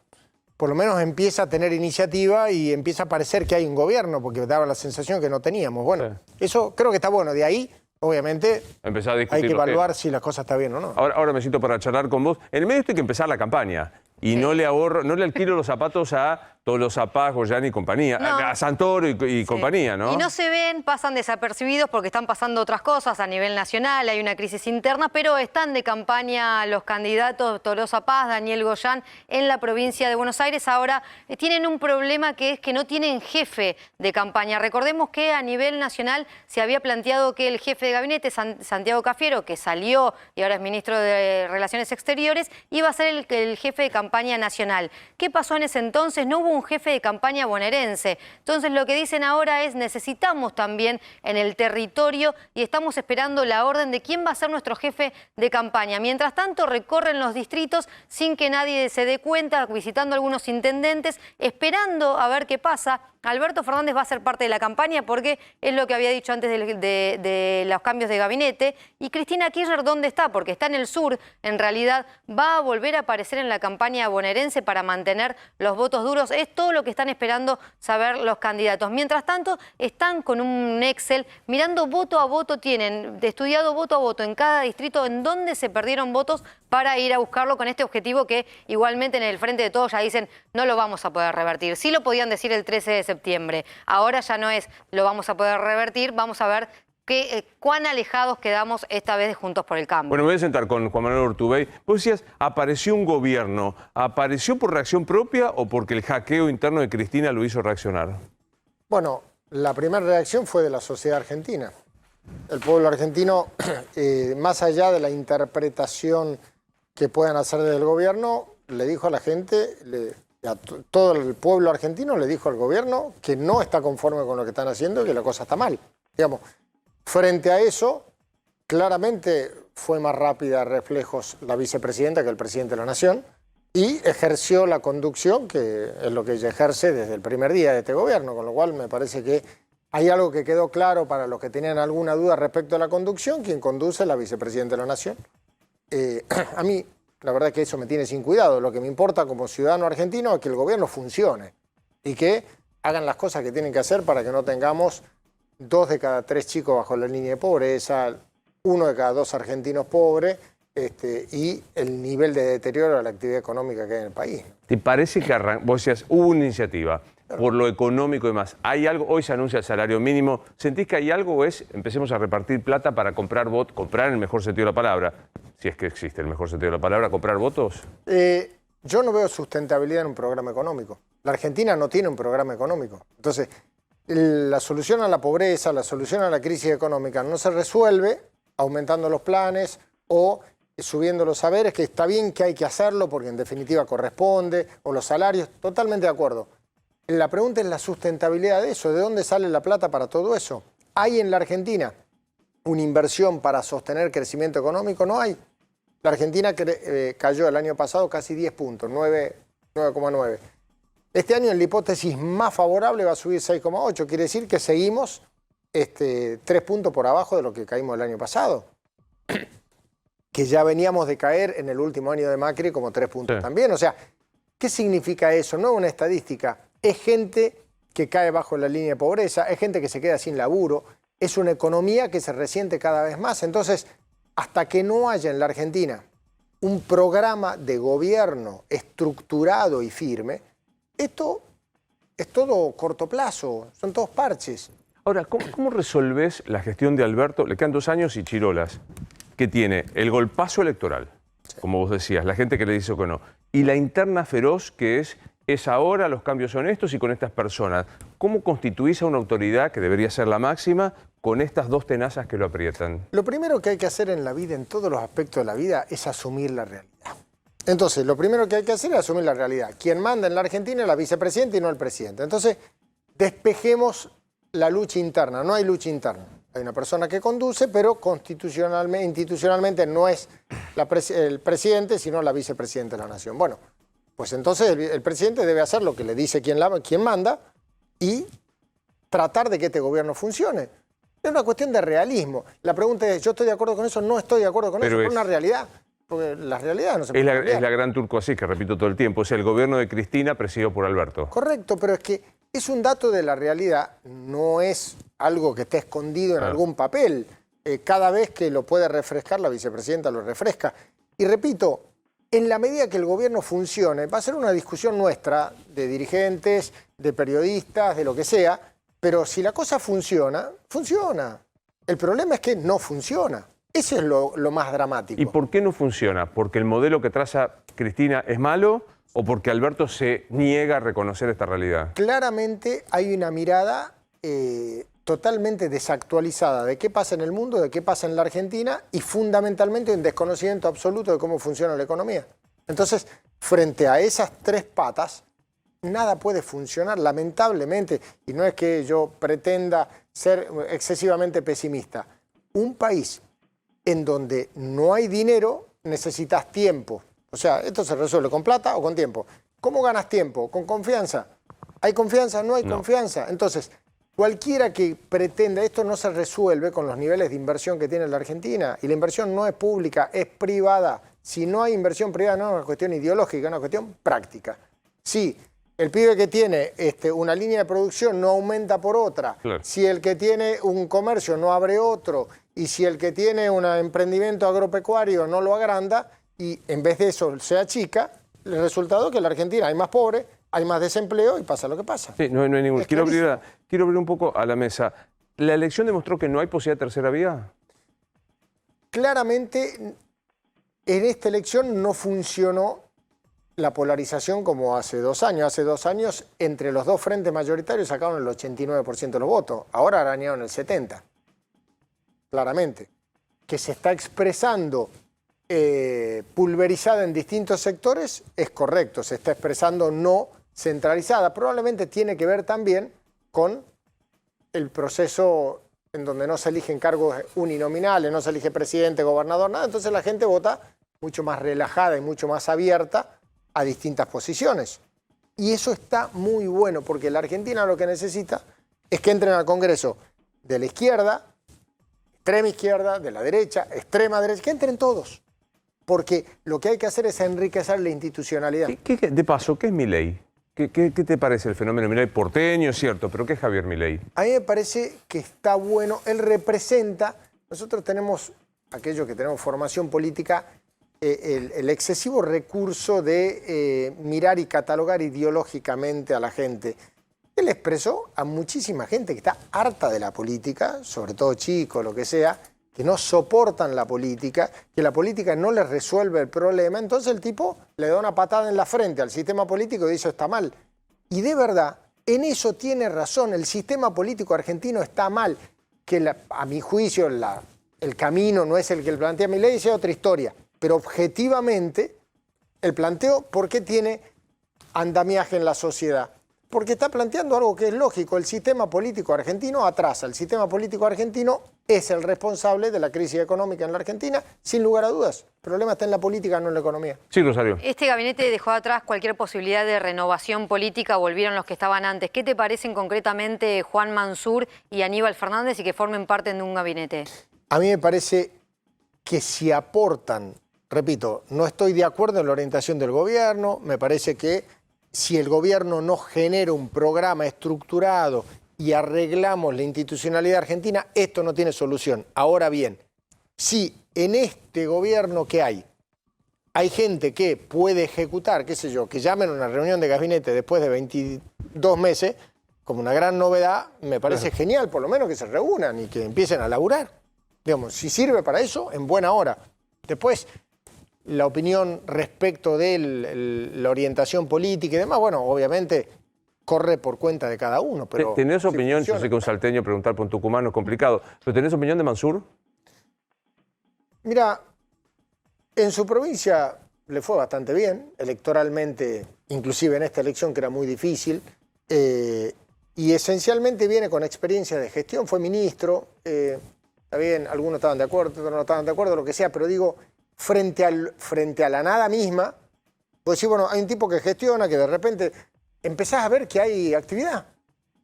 por lo menos empieza a tener iniciativa y empieza a parecer que hay un gobierno, porque daba la sensación que no teníamos. Bueno, eso creo que está bueno. De ahí, obviamente, empezar a discutir hay que evaluar si la cosa está bien o no. Ahora me siento para charlar con vos. En el medio esto hay que empezar la campaña. Y no le alquilo los zapatos a Tolosa Paz, Goyani y compañía, No. a Santoro y compañía, ¿no? Y no se ven, pasan desapercibidos porque están pasando otras cosas a nivel nacional, hay una crisis interna, pero están de campaña los candidatos Tolosa Paz, Daniel Goyán, en la provincia de Buenos Aires. Ahora tienen un problema que es que no tienen jefe de campaña. Recordemos que a nivel nacional se había planteado que el jefe de gabinete, Santiago Cafiero, que salió y ahora es ministro de Relaciones Exteriores, iba a ser el jefe de campaña nacional. ¿Qué pasó en ese entonces? No hubo un jefe de campaña bonaerense. Entonces lo que dicen ahora es necesitamos también en el territorio y estamos esperando la orden de quién va a ser nuestro jefe de campaña. Mientras tanto recorren los distritos sin que nadie se dé cuenta, visitando algunos intendentes, esperando a ver qué pasa. Alberto Fernández va a ser parte de la campaña porque es lo que había dicho antes de los cambios de gabinete. Y Cristina Kirchner, ¿dónde está? Porque está en el sur, en realidad va a volver a aparecer en la campaña bonaerense para mantener los votos duros. Es todo lo que están esperando saber los candidatos. Mientras tanto, están con un Excel mirando voto a voto, tienen estudiado voto a voto en cada distrito en dónde se perdieron votos para ir a buscarlo con este objetivo que igualmente en el Frente de Todos ya dicen no lo vamos a poder revertir. Sí lo podían decir el 13 de septiembre. Ahora ya no es lo vamos a poder revertir, vamos a ver cuán alejados quedamos esta vez de Juntos por el Cambio. Bueno, me voy a sentar con Juan Manuel Urtubey. Vos decías, apareció un gobierno. ¿Apareció por reacción propia o porque el hackeo interno de Cristina lo hizo reaccionar? Bueno, la primera reacción fue de la sociedad argentina. El pueblo argentino, más allá de la interpretación que puedan hacer desde el gobierno, le dijo a la gente, a todo el pueblo argentino le dijo al gobierno que no está conforme con lo que están haciendo y que la cosa está mal. Digamos, frente a eso, claramente fue más rápida reflejos la vicepresidenta que el presidente de la Nación y ejerció la conducción, que es lo que ella ejerce desde el primer día de este gobierno, con lo cual me parece que hay algo que quedó claro para los que tenían alguna duda respecto a la conducción, quien conduce es la vicepresidenta de la Nación. A mí, la verdad es que eso me tiene sin cuidado. Lo que me importa como ciudadano argentino es que el gobierno funcione y que hagan las cosas que tienen que hacer para que no tengamos 2 de cada 3 chicos bajo la línea de pobreza, 1 de cada 2 argentinos pobres y el nivel de deterioro de la actividad económica que hay en el país. ¿Te parece que vos decías, hubo una iniciativa, por lo económico y demás. ¿Hay algo? Hoy se anuncia el salario mínimo. ¿Sentís que hay algo o es empecemos a repartir plata para comprar votos, comprar en el mejor sentido de la palabra, si es que existe el mejor sentido de la palabra, comprar votos? Yo no veo sustentabilidad en un programa económico. La Argentina no tiene un programa económico. Entonces, la solución a la pobreza, la solución a la crisis económica no se resuelve aumentando los planes o subiendo los saberes, que está bien que hay que hacerlo porque en definitiva corresponde, o los salarios, totalmente de acuerdo. La pregunta es la sustentabilidad de eso, ¿de dónde sale la plata para todo eso? ¿Hay en la Argentina una inversión para sostener crecimiento económico? No hay. La Argentina cayó el año pasado casi 10 puntos, 9,9. Este año en la hipótesis más favorable va a subir 6,8, quiere decir que seguimos 3 puntos por abajo de lo que caímos el año pasado. Que ya veníamos de caer en el último año de Macri como 3 puntos también. O sea, ¿qué significa eso? No es una estadística. Es gente que cae bajo la línea de pobreza, es gente que se queda sin laburo, es una economía que se resiente cada vez más. Entonces, hasta que no haya en la Argentina un programa de gobierno estructurado y firme, esto es todo corto plazo, son todos parches. Ahora, ¿cómo resolvés la gestión de Alberto? Le quedan 2 años y Chirolas, que tiene el golpazo electoral, como vos decías, la gente que le dice que no, y la interna feroz que es ahora, los cambios son estos y con estas personas. ¿Cómo constituís a una autoridad que debería ser la máxima con estas 2 tenazas que lo aprietan? Lo primero que hay que hacer en la vida, en todos los aspectos de la vida, es asumir la realidad. Entonces, lo primero que hay que hacer es asumir la realidad. Quien manda en la Argentina es la vicepresidenta y no el presidente. Entonces, despejemos la lucha interna. No hay lucha interna. Hay una persona que conduce, pero institucionalmente no es el presidente, sino la vicepresidenta de la nación. Bueno, pues entonces el presidente debe hacer lo que le dice quien manda y tratar de que este gobierno funcione. Es una cuestión de realismo. La pregunta es, ¿yo estoy de acuerdo con eso? No estoy de acuerdo con eso. Es una realidad. Porque la realidad no se puede cambiar. Es la gran turco así, que repito todo el tiempo. Es el gobierno de Cristina presidido por Alberto. Correcto, pero es que es un dato de la realidad. No es algo que esté escondido en algún papel. Cada vez que lo puede refrescar, la vicepresidenta lo refresca. Y repito, en la medida que el gobierno funcione, va a ser una discusión nuestra, de dirigentes, de periodistas, de lo que sea, pero si la cosa funciona, funciona. El problema es que no funciona. Eso es lo más dramático. ¿Y por qué no funciona? ¿Porque el modelo que traza Cristina es malo o porque Alberto se niega a reconocer esta realidad? Claramente hay una mirada totalmente desactualizada de qué pasa en el mundo, de qué pasa en la Argentina y fundamentalmente un desconocimiento absoluto de cómo funciona la economía. Entonces, frente a esas 3 patas, nada puede funcionar, lamentablemente, y no es que yo pretenda ser excesivamente pesimista. Un país en donde no hay dinero, necesitas tiempo. O sea, esto se resuelve con plata o con tiempo. ¿Cómo ganas tiempo? Con confianza. ¿Hay confianza? No hay confianza. Entonces, cualquiera que pretenda, esto no se resuelve con los niveles de inversión que tiene la Argentina. Y la inversión no es pública, es privada. Si no hay inversión privada, no es una cuestión ideológica, es una cuestión práctica. Si el pibe que tiene una línea de producción no aumenta por otra, si el que tiene un comercio no abre otro, y si el que tiene un emprendimiento agropecuario no lo agranda, y en vez de eso se achica, el resultado es que en la Argentina hay más pobres, hay más desempleo y pasa lo que pasa. Sí, no hay ningún. Quiero abrir un poco a la mesa. ¿La elección demostró que no hay posibilidad de tercera vía? Claramente, en esta elección no funcionó la polarización como hace 2 años. Hace 2 años, entre los 2 frentes mayoritarios sacaron el 89% de los votos. Ahora arañaron el 70%. Claramente. Que se está expresando pulverizada en distintos sectores es correcto. Se está expresando no centralizada. Probablemente tiene que ver también con el proceso en donde no se eligen cargos uninominales, no se elige presidente, gobernador, nada. Entonces la gente vota mucho más relajada y mucho más abierta a distintas posiciones. Y eso está muy bueno, porque la Argentina lo que necesita es que entren al Congreso de la izquierda, extrema izquierda, de la derecha, extrema derecha, que entren todos. Porque lo que hay que hacer es enriquecer la institucionalidad. De paso, ¿qué es Milei? ¿Qué te parece el fenómeno Milei? Porteño, es cierto, pero ¿qué es Javier Milei? A mí me parece que está bueno. Él representa, nosotros tenemos, aquellos que tenemos formación política, el excesivo recurso de mirar y catalogar ideológicamente a la gente. él expresó a muchísima gente que está harta de la política, sobre todo chicos, lo que sea, que no soportan la política, que la política no les resuelve el problema. Entonces el tipo le da una patada en la frente al sistema político y dice, está mal. Y de verdad, en eso tiene razón, el sistema político argentino está mal, que a mi juicio el camino no es el que plantea Milei, es otra historia, pero objetivamente el planteo, ¿por qué tiene andamiaje en la sociedad? Porque está planteando algo que es lógico, el sistema político argentino atrasa, el sistema político argentino es el responsable de la crisis económica en la Argentina, sin lugar a dudas. El problema está en la política, no en la economía. Sí, Rosario. Este gabinete dejó atrás cualquier posibilidad de renovación política, volvieron los que estaban antes. ¿Qué te parecen concretamente Juan Mansur y Aníbal Fernández y que formen parte de un gabinete? A mí me parece que si aportan, repito, no estoy de acuerdo en la orientación del gobierno, me parece que si el gobierno no genera un programa estructurado y arreglamos la institucionalidad argentina, esto no tiene solución. Ahora bien, si en este gobierno que hay gente que puede ejecutar, qué sé yo, que llamen a una reunión de gabinete después de 22 meses, como una gran novedad, me parece genial, por lo menos que se reúnan y que empiecen a laburar. Digamos, si sirve para eso, en buena hora. Después, la opinión respecto de la orientación política y demás, bueno, obviamente corre por cuenta de cada uno. Pero ¿tenés opinión? Yo sé que un salteño preguntar por un tucumano es complicado, pero ¿tenés opinión de Mansur? Mira, en su provincia le fue bastante bien, electoralmente, inclusive en esta elección que era muy difícil, y esencialmente viene con experiencia de gestión, fue ministro, está bien, algunos estaban de acuerdo, otros no estaban de acuerdo, lo que sea, pero digo, frente a la nada misma, pues sí, bueno, hay un tipo que gestiona, que de repente empezás a ver que hay actividad.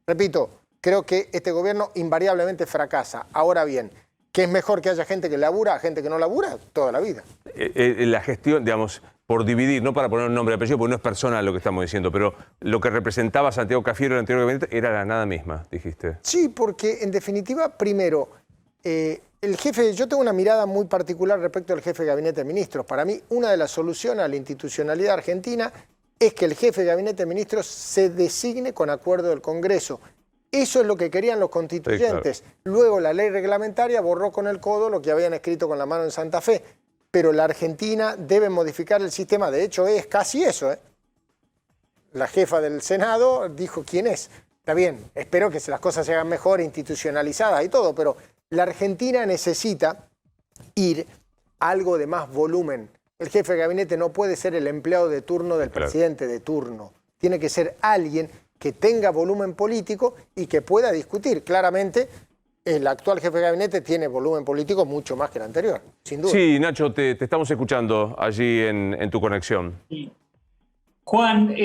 Repito, creo que este gobierno invariablemente fracasa. Ahora bien, ¿qué es mejor que haya gente que labura a gente que no labura? Toda la vida. La gestión, digamos, por dividir, no para poner un nombre de apellido, porque no es personal lo que estamos diciendo, pero lo que representaba Santiago Cafiero en el anterior gabinete era la nada misma, dijiste. Sí, porque en definitiva, primero, el jefe, yo tengo una mirada muy particular respecto al jefe de gabinete de ministros. Para mí, una de las soluciones a la institucionalidad argentina es que el jefe de gabinete de ministros se designe con acuerdo del Congreso. Eso es lo que querían los constituyentes. Sí, claro. Luego la ley reglamentaria borró con el codo lo que habían escrito con la mano en Santa Fe. Pero la Argentina debe modificar el sistema. De hecho, es casi eso, ¿eh? La jefa del Senado dijo quién es. Está bien, espero que las cosas se hagan mejor, institucionalizadas y todo, pero la Argentina necesita ir a algo de más volumen. El jefe de gabinete no puede ser el empleado de turno del presidente de turno. Tiene que ser alguien que tenga volumen político y que pueda discutir. Claramente, el actual jefe de gabinete tiene volumen político mucho más que el anterior, sin duda. Sí, Nacho, te estamos escuchando allí en tu conexión. Sí. Juan,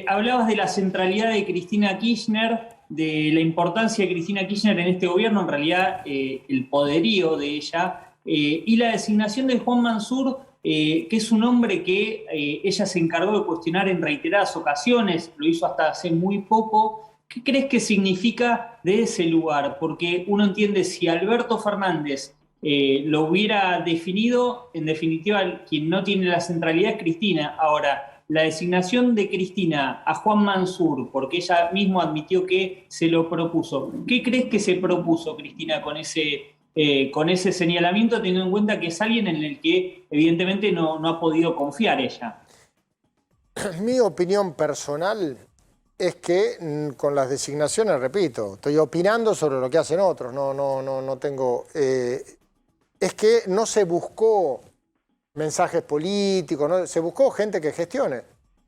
hablabas de la centralidad de Cristina Kirchner, de la importancia de Cristina Kirchner en este gobierno, en realidad el poderío de ella, y la designación de Juan Mansur, que es un hombre que ella se encargó de cuestionar en reiteradas ocasiones, lo hizo hasta hace muy poco. ¿Qué crees que significa de ese lugar? Porque uno entiende, si Alberto Fernández lo hubiera definido, en definitiva, quien no tiene la centralidad es Cristina. Ahora, la designación de Cristina a Juan Mansur, porque ella misma admitió que se lo propuso. ¿Qué crees que se propuso Cristina con ese señalamiento, teniendo en cuenta que es alguien en el que evidentemente no ha podido confiar ella? Mi opinión personal es que con las designaciones, repito, estoy opinando sobre lo que hacen otros, no tengo... es que no se buscó mensajes políticos, ¿no? Se buscó gente que gestione.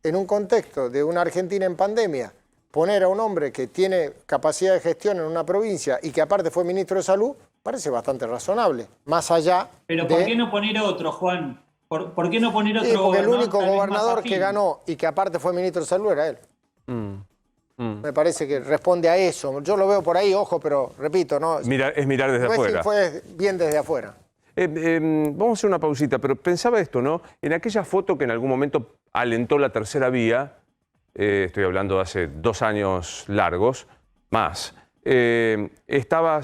En un contexto de una Argentina en pandemia, poner a un hombre que tiene capacidad de gestión en una provincia y que aparte fue ministro de Salud, parece bastante razonable. Más allá Pero ¿por qué no poner otro, Juan? ¿Por qué no poner otro porque gobernador? El único gobernador que ganó y que aparte fue ministro de Salud era él. Me parece que responde a eso. Yo lo veo por ahí, ojo, pero repito, ¿no? Es mirar desde afuera. Fue bien desde afuera. Vamos a hacer una pausita, pero pensaba esto, ¿no? En aquella foto que en algún momento alentó la tercera vía, estoy hablando de hace 2 años largos, más, estaba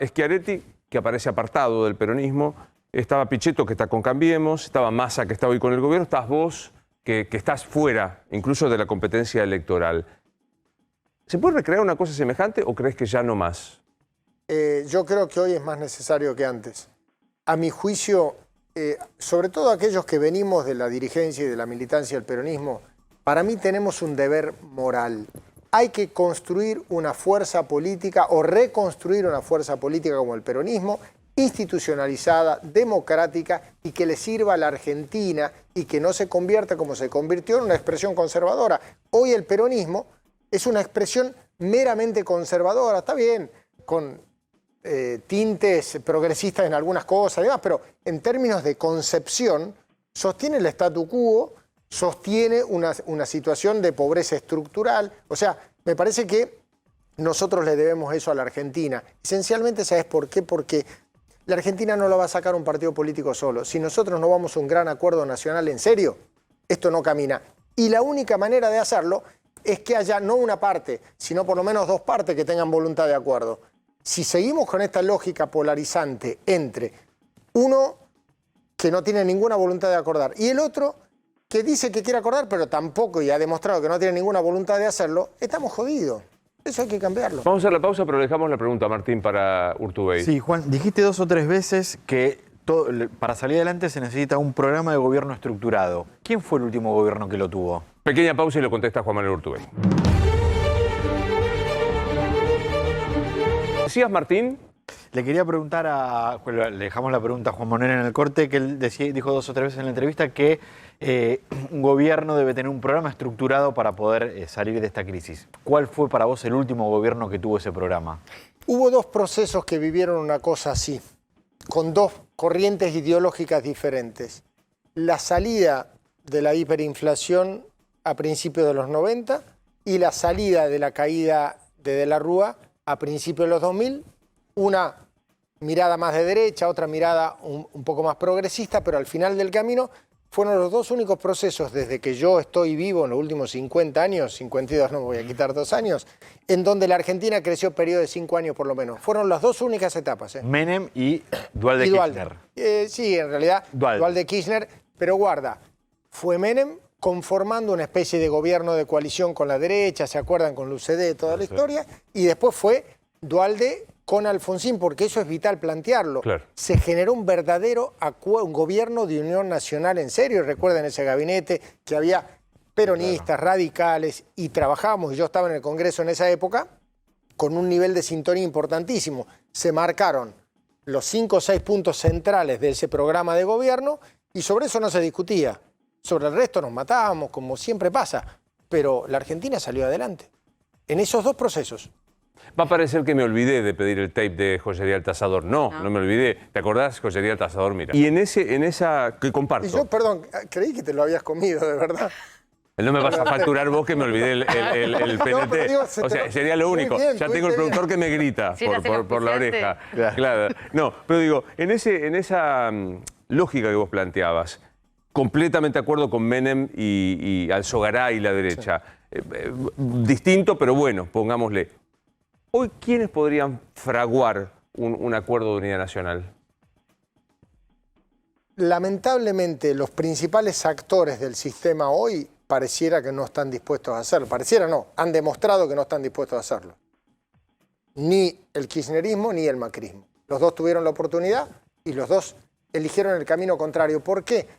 Schiaretti, que aparece apartado del peronismo, estaba Pichetto, que está con Cambiemos, estaba Massa, que está hoy con el gobierno, estás vos, que estás fuera, incluso de la competencia electoral. ¿Se puede recrear una cosa semejante o crees que ya no más? Yo creo que hoy es más necesario que antes. A mi juicio, sobre todo aquellos que venimos de la dirigencia y de la militancia del peronismo, para mí tenemos un deber moral. Hay que construir una fuerza política o reconstruir una fuerza política como el peronismo, institucionalizada, democrática y que le sirva a la Argentina y que no se convierta como se convirtió en una expresión conservadora. Hoy el peronismo es una expresión meramente conservadora, está bien, con tintes progresistas en algunas cosas y demás, pero en términos de concepción sostiene el statu quo, sostiene una situación de pobreza estructural. O sea, me parece que nosotros le debemos eso a la Argentina. Esencialmente, ¿sabes por qué? Porque la Argentina no lo va a sacar un partido político solo. Si nosotros no vamos a un gran acuerdo nacional en serio, esto no camina. Y la única manera de hacerlo es que haya no una parte, sino por lo menos dos partes que tengan voluntad de acuerdo. Si seguimos con esta lógica polarizante entre uno que no tiene ninguna voluntad de acordar y el otro que dice que quiere acordar, pero tampoco y ha demostrado que no tiene ninguna voluntad de hacerlo, estamos jodidos. Eso hay que cambiarlo. Vamos a hacer la pausa, pero le dejamos la pregunta a Martín para Urtubey. Sí, Juan, dijiste 2 o 3 veces que para salir adelante se necesita un programa de gobierno estructurado. ¿Quién fue el último gobierno que lo tuvo? Pequeña pausa y lo contesta Juan Manuel Urtubey. ¿Decías, Martín? Le quería preguntar le dejamos la pregunta a Juan Manuel en el corte, que él dijo 2 o 3 veces en la entrevista que un gobierno debe tener un programa estructurado para poder salir de esta crisis. ¿Cuál fue para vos el último gobierno que tuvo ese programa? Hubo 2 procesos que vivieron una cosa así, con 2 corrientes ideológicas diferentes. La salida de la hiperinflación a principios de los 90 y la salida de la caída de la Rúa a principios de los 2000, una mirada más de derecha, otra mirada un poco más progresista, pero al final del camino fueron los 2 únicos procesos desde que yo estoy vivo en los últimos 50 años, 52 no me voy a quitar 2 años, en donde la Argentina creció periodo de 5 años por lo menos. Fueron las 2 únicas etapas. Menem y Duhalde Kirchner. Sí, en realidad Duhalde Kirchner, pero guarda, fue Menem conformando una especie de gobierno de coalición con la derecha, ¿se acuerdan? Con la UCD, toda la historia, y después fue Duhalde con Alfonsín, porque eso es vital plantearlo. Claro. Se generó un verdadero un gobierno de unión nacional en serio. Recuerden ese gabinete que había peronistas, radicales, y trabajábamos, y yo estaba en el Congreso en esa época, con un nivel de sintonía importantísimo. Se marcaron los 5 o 6 puntos centrales de ese programa de gobierno y sobre eso no se discutía. Sobre el resto nos matábamos, como siempre pasa, pero la Argentina salió adelante en esos 2 procesos. Va a parecer que me olvidé de pedir el tape de Joyería El Tasador. No me olvidé. ¿Te acordás? Joyería El Tasador, mira. Y en esa que comparto. Y yo, perdón, creí que te lo habías comido, de verdad. No me vas a facturar vos que me olvidé el PNT. Digo, o sea, sería lo único. Bien, ya tengo el productor que me grita por la oreja. Claro. No, pero digo, en esa lógica que vos planteabas, completamente de acuerdo con Menem y Alzogará y la derecha. Sí. Distinto, pero bueno, pongámosle. Hoy, ¿quiénes podrían fraguar un acuerdo de unidad nacional? Lamentablemente, los principales actores del sistema hoy pareciera que no están dispuestos a hacerlo. Pareciera no, han demostrado que no están dispuestos a hacerlo. Ni el kirchnerismo ni el macrismo. Los 2 tuvieron la oportunidad y los 2 eligieron el camino contrario. ¿Por qué?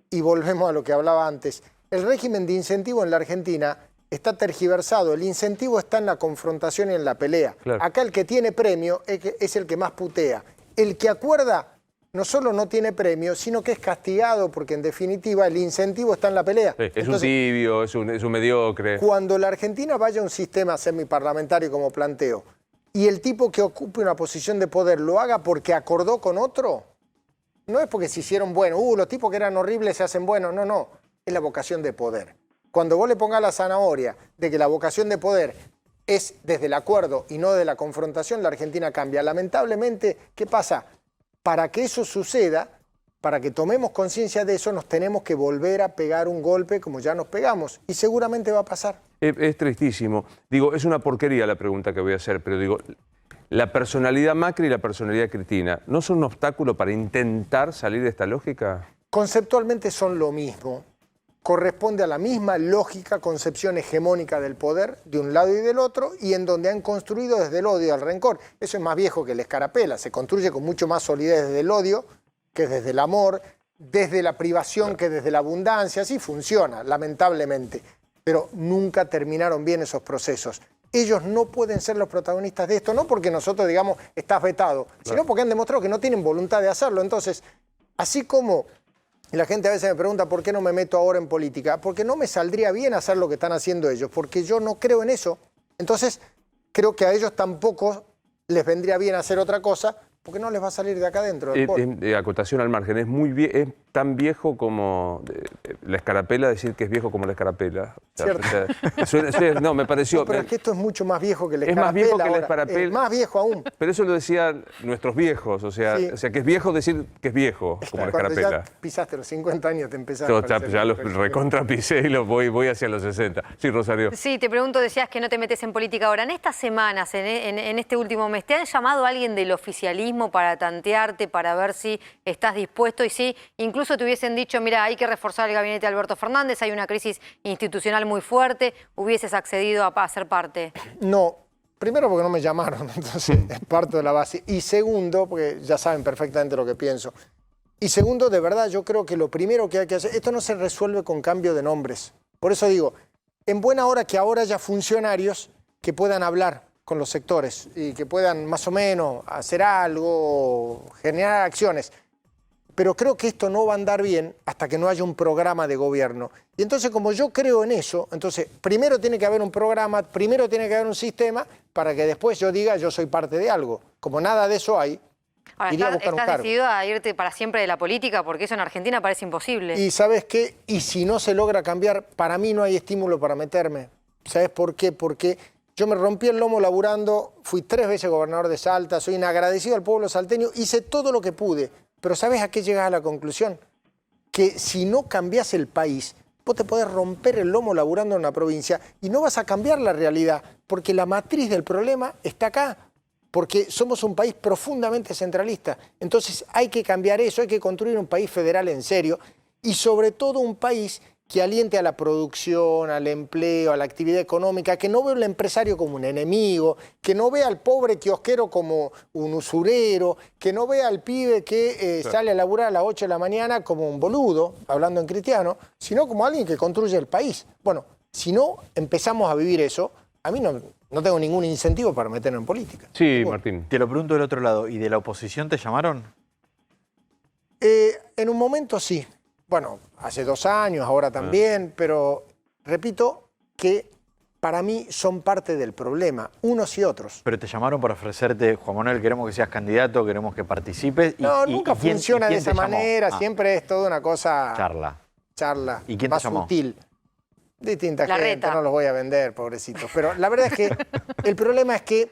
Y volvemos a lo que hablaba antes. El régimen de incentivo en la Argentina está tergiversado. El incentivo está en la confrontación y en la pelea. Claro. Acá el que tiene premio es el que más putea. El que acuerda no solo no tiene premio, sino que es castigado, porque en definitiva el incentivo está en la pelea. Sí, es un tibio, es un mediocre. Cuando la Argentina vaya a un sistema semiparlamentario como planteo, y el tipo que ocupe una posición de poder lo haga porque acordó con otro, no es porque se hicieron buenos, los tipos que eran horribles se hacen buenos, no, es la vocación de poder. Cuando vos le pongas la zanahoria de que la vocación de poder es desde el acuerdo y no de la confrontación, la Argentina cambia. Lamentablemente, ¿qué pasa? Para que eso suceda, para que tomemos conciencia de eso, nos tenemos que volver a pegar un golpe como ya nos pegamos. Y seguramente va a pasar. Es tristísimo. Digo, es una porquería la pregunta que voy a hacer, pero digo, ¿la personalidad Macri y la personalidad Cristina no son un obstáculo para intentar salir de esta lógica? Conceptualmente son lo mismo. corresponde a la misma lógica, concepción hegemónica del poder de un lado y del otro, y en donde han construido desde el odio al rencor. Eso es más viejo que la escarapela, se construye con mucho más solidez desde el odio que desde el amor, desde la privación que desde la abundancia. Así funciona, lamentablemente, pero nunca terminaron bien esos procesos. Ellos no pueden ser los protagonistas de esto, no porque nosotros digamos estás vetado, sino porque han demostrado que no tienen voluntad de hacerlo. Entonces, así como la gente a veces me pregunta por qué no me meto ahora en política, porque no me saldría bien hacer lo que están haciendo ellos, porque yo no creo en eso. Entonces, creo que a ellos tampoco les vendría bien hacer otra cosa, porque no les va a salir de acá adentro. Acotación al margen, es tan viejo como la escarapela, decir que es viejo como la escarapela. No, me pareció... No, pero es que esto es mucho más viejo que la escarapela. Es más viejo que la ahora. escarapela. Es más viejo aún. Pero eso lo decían nuestros viejos, o sea, que es viejo decir que es viejo, como la Cuando escarapela. ya pisaste los 50 años te empezaste a parecer. Ya los recontrapicé y voy hacia los 60. Sí, Rosario. Sí, te pregunto, decías que no te metes en política ahora. En estas semanas, en este último mes, ¿te han llamado alguien del oficialismo para tantearte, para ver si estás dispuesto? Y si incluso te hubiesen dicho, mira, hay que reforzar el gabinete de Alberto Fernández, hay una crisis institucional muy fuerte, ¿hubieses accedido a ser parte? No, primero porque no me llamaron, entonces es parte de la base. Y segundo, porque ya saben perfectamente lo que pienso. Y segundo, de verdad, yo creo que lo primero que hay que hacer, esto no se resuelve con cambio de nombres. Por eso digo, en buena hora que ahora haya funcionarios que puedan hablar con los sectores y que puedan más o menos hacer algo, generar acciones. Pero creo que esto no va a andar bien hasta que no haya un programa de gobierno. Y entonces, como yo creo en eso, entonces primero tiene que haber un programa, primero tiene que haber un sistema para que después yo diga yo soy parte de algo. Como nada de eso hay, ahora, iría a buscar un ¿estás cargo. decidido a irte para siempre de la política? Porque eso en Argentina parece imposible. Y ¿sabes qué? Y si no se logra cambiar, para mí no hay estímulo para meterme. ¿Sabes por qué? Porque yo me rompí el lomo laburando, fui 3 veces gobernador de Salta, soy inagradecido al pueblo salteño, hice todo lo que pude. Pero ¿sabes a qué llegas a la conclusión? Que si no cambias el país, vos te podés romper el lomo laburando en una provincia y no vas a cambiar la realidad, porque la matriz del problema está acá, porque somos un país profundamente centralista. Entonces hay que cambiar eso, hay que construir un país federal en serio y sobre todo un país que aliente a la producción, al empleo, a la actividad económica, que no vea al empresario como un enemigo, que no vea al pobre kiosquero como un usurero, que no vea al pibe que sale a laburar a las 8 de la mañana como un boludo, hablando en cristiano, sino como alguien que construye el país. Bueno, si no empezamos a vivir eso, a mí no tengo ningún incentivo para meterme en política. Sí, Martín. Te lo pregunto del otro lado, ¿y de la oposición te llamaron? En un momento sí. Bueno, hace 2 años, ahora también, pero repito que para mí son parte del problema, unos y otros. Pero te llamaron para ofrecerte, Juan Manuel, queremos que seas candidato, queremos que participes. No, nunca funciona de esa manera, siempre es toda una cosa... Charla. ¿Y quién más te llamó? sutil. Distinta La gente, Reta. no los voy a vender, pobrecitos. Pero la verdad es que el problema es que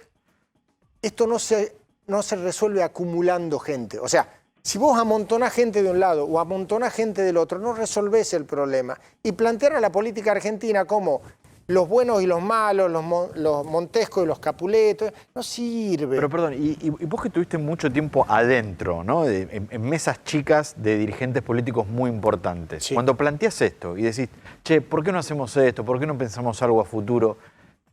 esto no se resuelve acumulando gente. O sea, si vos amontonás gente de un lado o amontonás gente del otro, no resolvés el problema. Y plantear a la política argentina como los buenos y los malos, los Montesco y los Capuletos, no sirve. Pero perdón, y vos que tuviste mucho tiempo adentro, ¿no? En mesas chicas de dirigentes políticos muy importantes. Sí. Cuando planteás esto y decís, che, ¿por qué no hacemos esto? ¿Por qué no pensamos algo a futuro?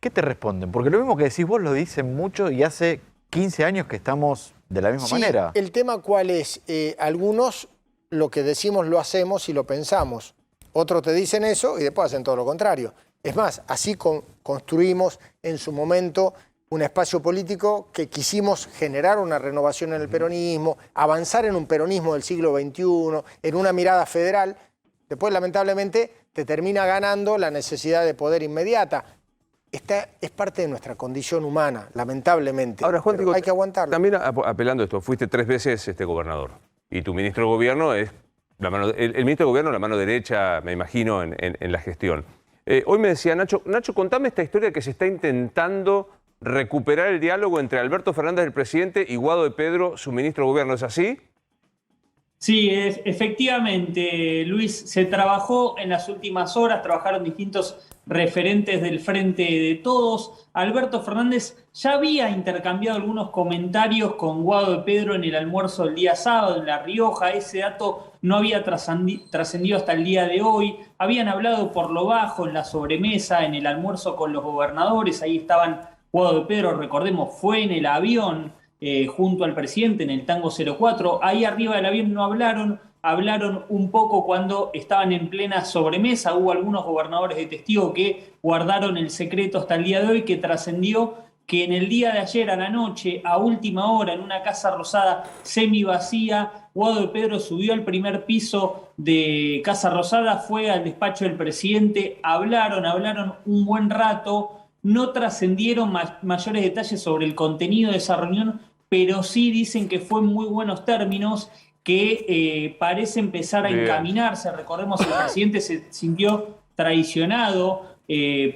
¿Qué te responden? Porque lo mismo que decís vos lo dicen mucho y hace 15 años que estamos de la misma manera. El tema cuál es, algunos lo que decimos lo hacemos y lo pensamos. Otros te dicen eso y después hacen todo lo contrario. Es más, así construimos en su momento un espacio político que quisimos generar una renovación en el peronismo, avanzar en un peronismo del siglo XXI, en una mirada federal. Después, lamentablemente, te termina ganando la necesidad de poder inmediata. Esta es parte de nuestra condición humana, lamentablemente. Ahora, Juan, digo, hay que aguantarlo. También apelando a esto, fuiste 3 veces gobernador y tu ministro de gobierno es el ministro de gobierno la mano derecha, me imagino, en la gestión. Hoy me decía Nacho, contame esta historia que se está intentando recuperar el diálogo entre Alberto Fernández, el presidente, y Guado de Pedro, su ministro de gobierno. ¿Es así? Sí, efectivamente, Luis, se trabajó en las últimas horas, trabajaron distintos referentes del Frente de Todos. Alberto Fernández ya había intercambiado algunos comentarios con Guado de Pedro en el almuerzo del día sábado en La Rioja. Ese dato no había trascendido hasta el día de hoy. Habían hablado por lo bajo en la sobremesa, en el almuerzo con los gobernadores. Ahí estaban Guado de Pedro, recordemos, fue en el avión junto al presidente en el Tango 04. Ahí arriba del avión no hablaron un poco cuando estaban en plena sobremesa. Hubo algunos gobernadores de testigo que guardaron el secreto hasta el día de hoy, que trascendió que en el día de ayer a la noche, a última hora, en una casa rosada semi vacía, Guado de Pedro subió al primer piso de Casa Rosada, fue al despacho del presidente, hablaron un buen rato, no trascendieron mayores detalles sobre el contenido de esa reunión, pero sí dicen que fue en muy buenos términos, que parece empezar a encaminarse. Recordemos que el presidente se sintió traicionado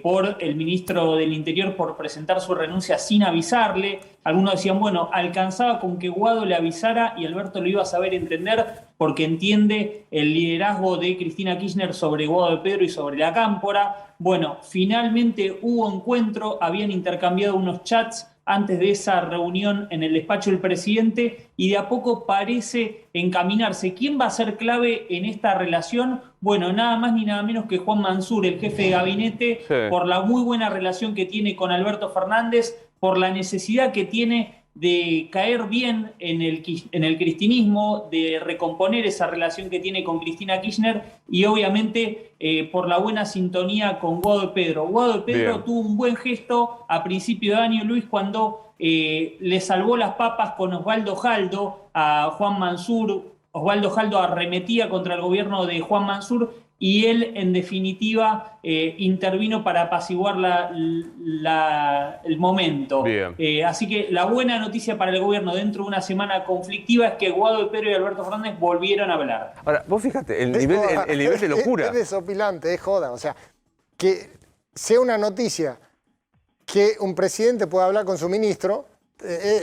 por el ministro del Interior por presentar su renuncia sin avisarle. Algunos decían, bueno, alcanzaba con que Guado le avisara y Alberto lo iba a saber entender porque entiende el liderazgo de Cristina Kirchner sobre Guado de Pedro y sobre la Cámpora. Bueno, finalmente hubo encuentro, habían intercambiado unos chats antes de esa reunión en el despacho del presidente y de a poco parece encaminarse. ¿Quién va a ser clave en esta relación? Bueno, nada más ni nada menos que Juan Mansur, el jefe de gabinete, por la muy buena relación que tiene con Alberto Fernández, por la necesidad que tiene de caer bien en el cristinismo, de recomponer esa relación que tiene con Cristina Kirchner y obviamente por la buena sintonía con Guado de Pedro. Guado de Pedro tuvo un buen gesto a principio de año, Luis, cuando le salvó las papas con Osvaldo Jaldo a Juan Mansur. Osvaldo Jaldo arremetía contra el gobierno de Juan Mansur y él, en definitiva, intervino para apaciguar el momento. Así que la buena noticia para el gobierno dentro de una semana conflictiva es que Guado de Pedro y Alberto Fernández volvieron a hablar. Ahora, vos fíjate, el nivel de locura. Es desopilante, es joda. O sea, que sea una noticia que un presidente pueda hablar con su ministro,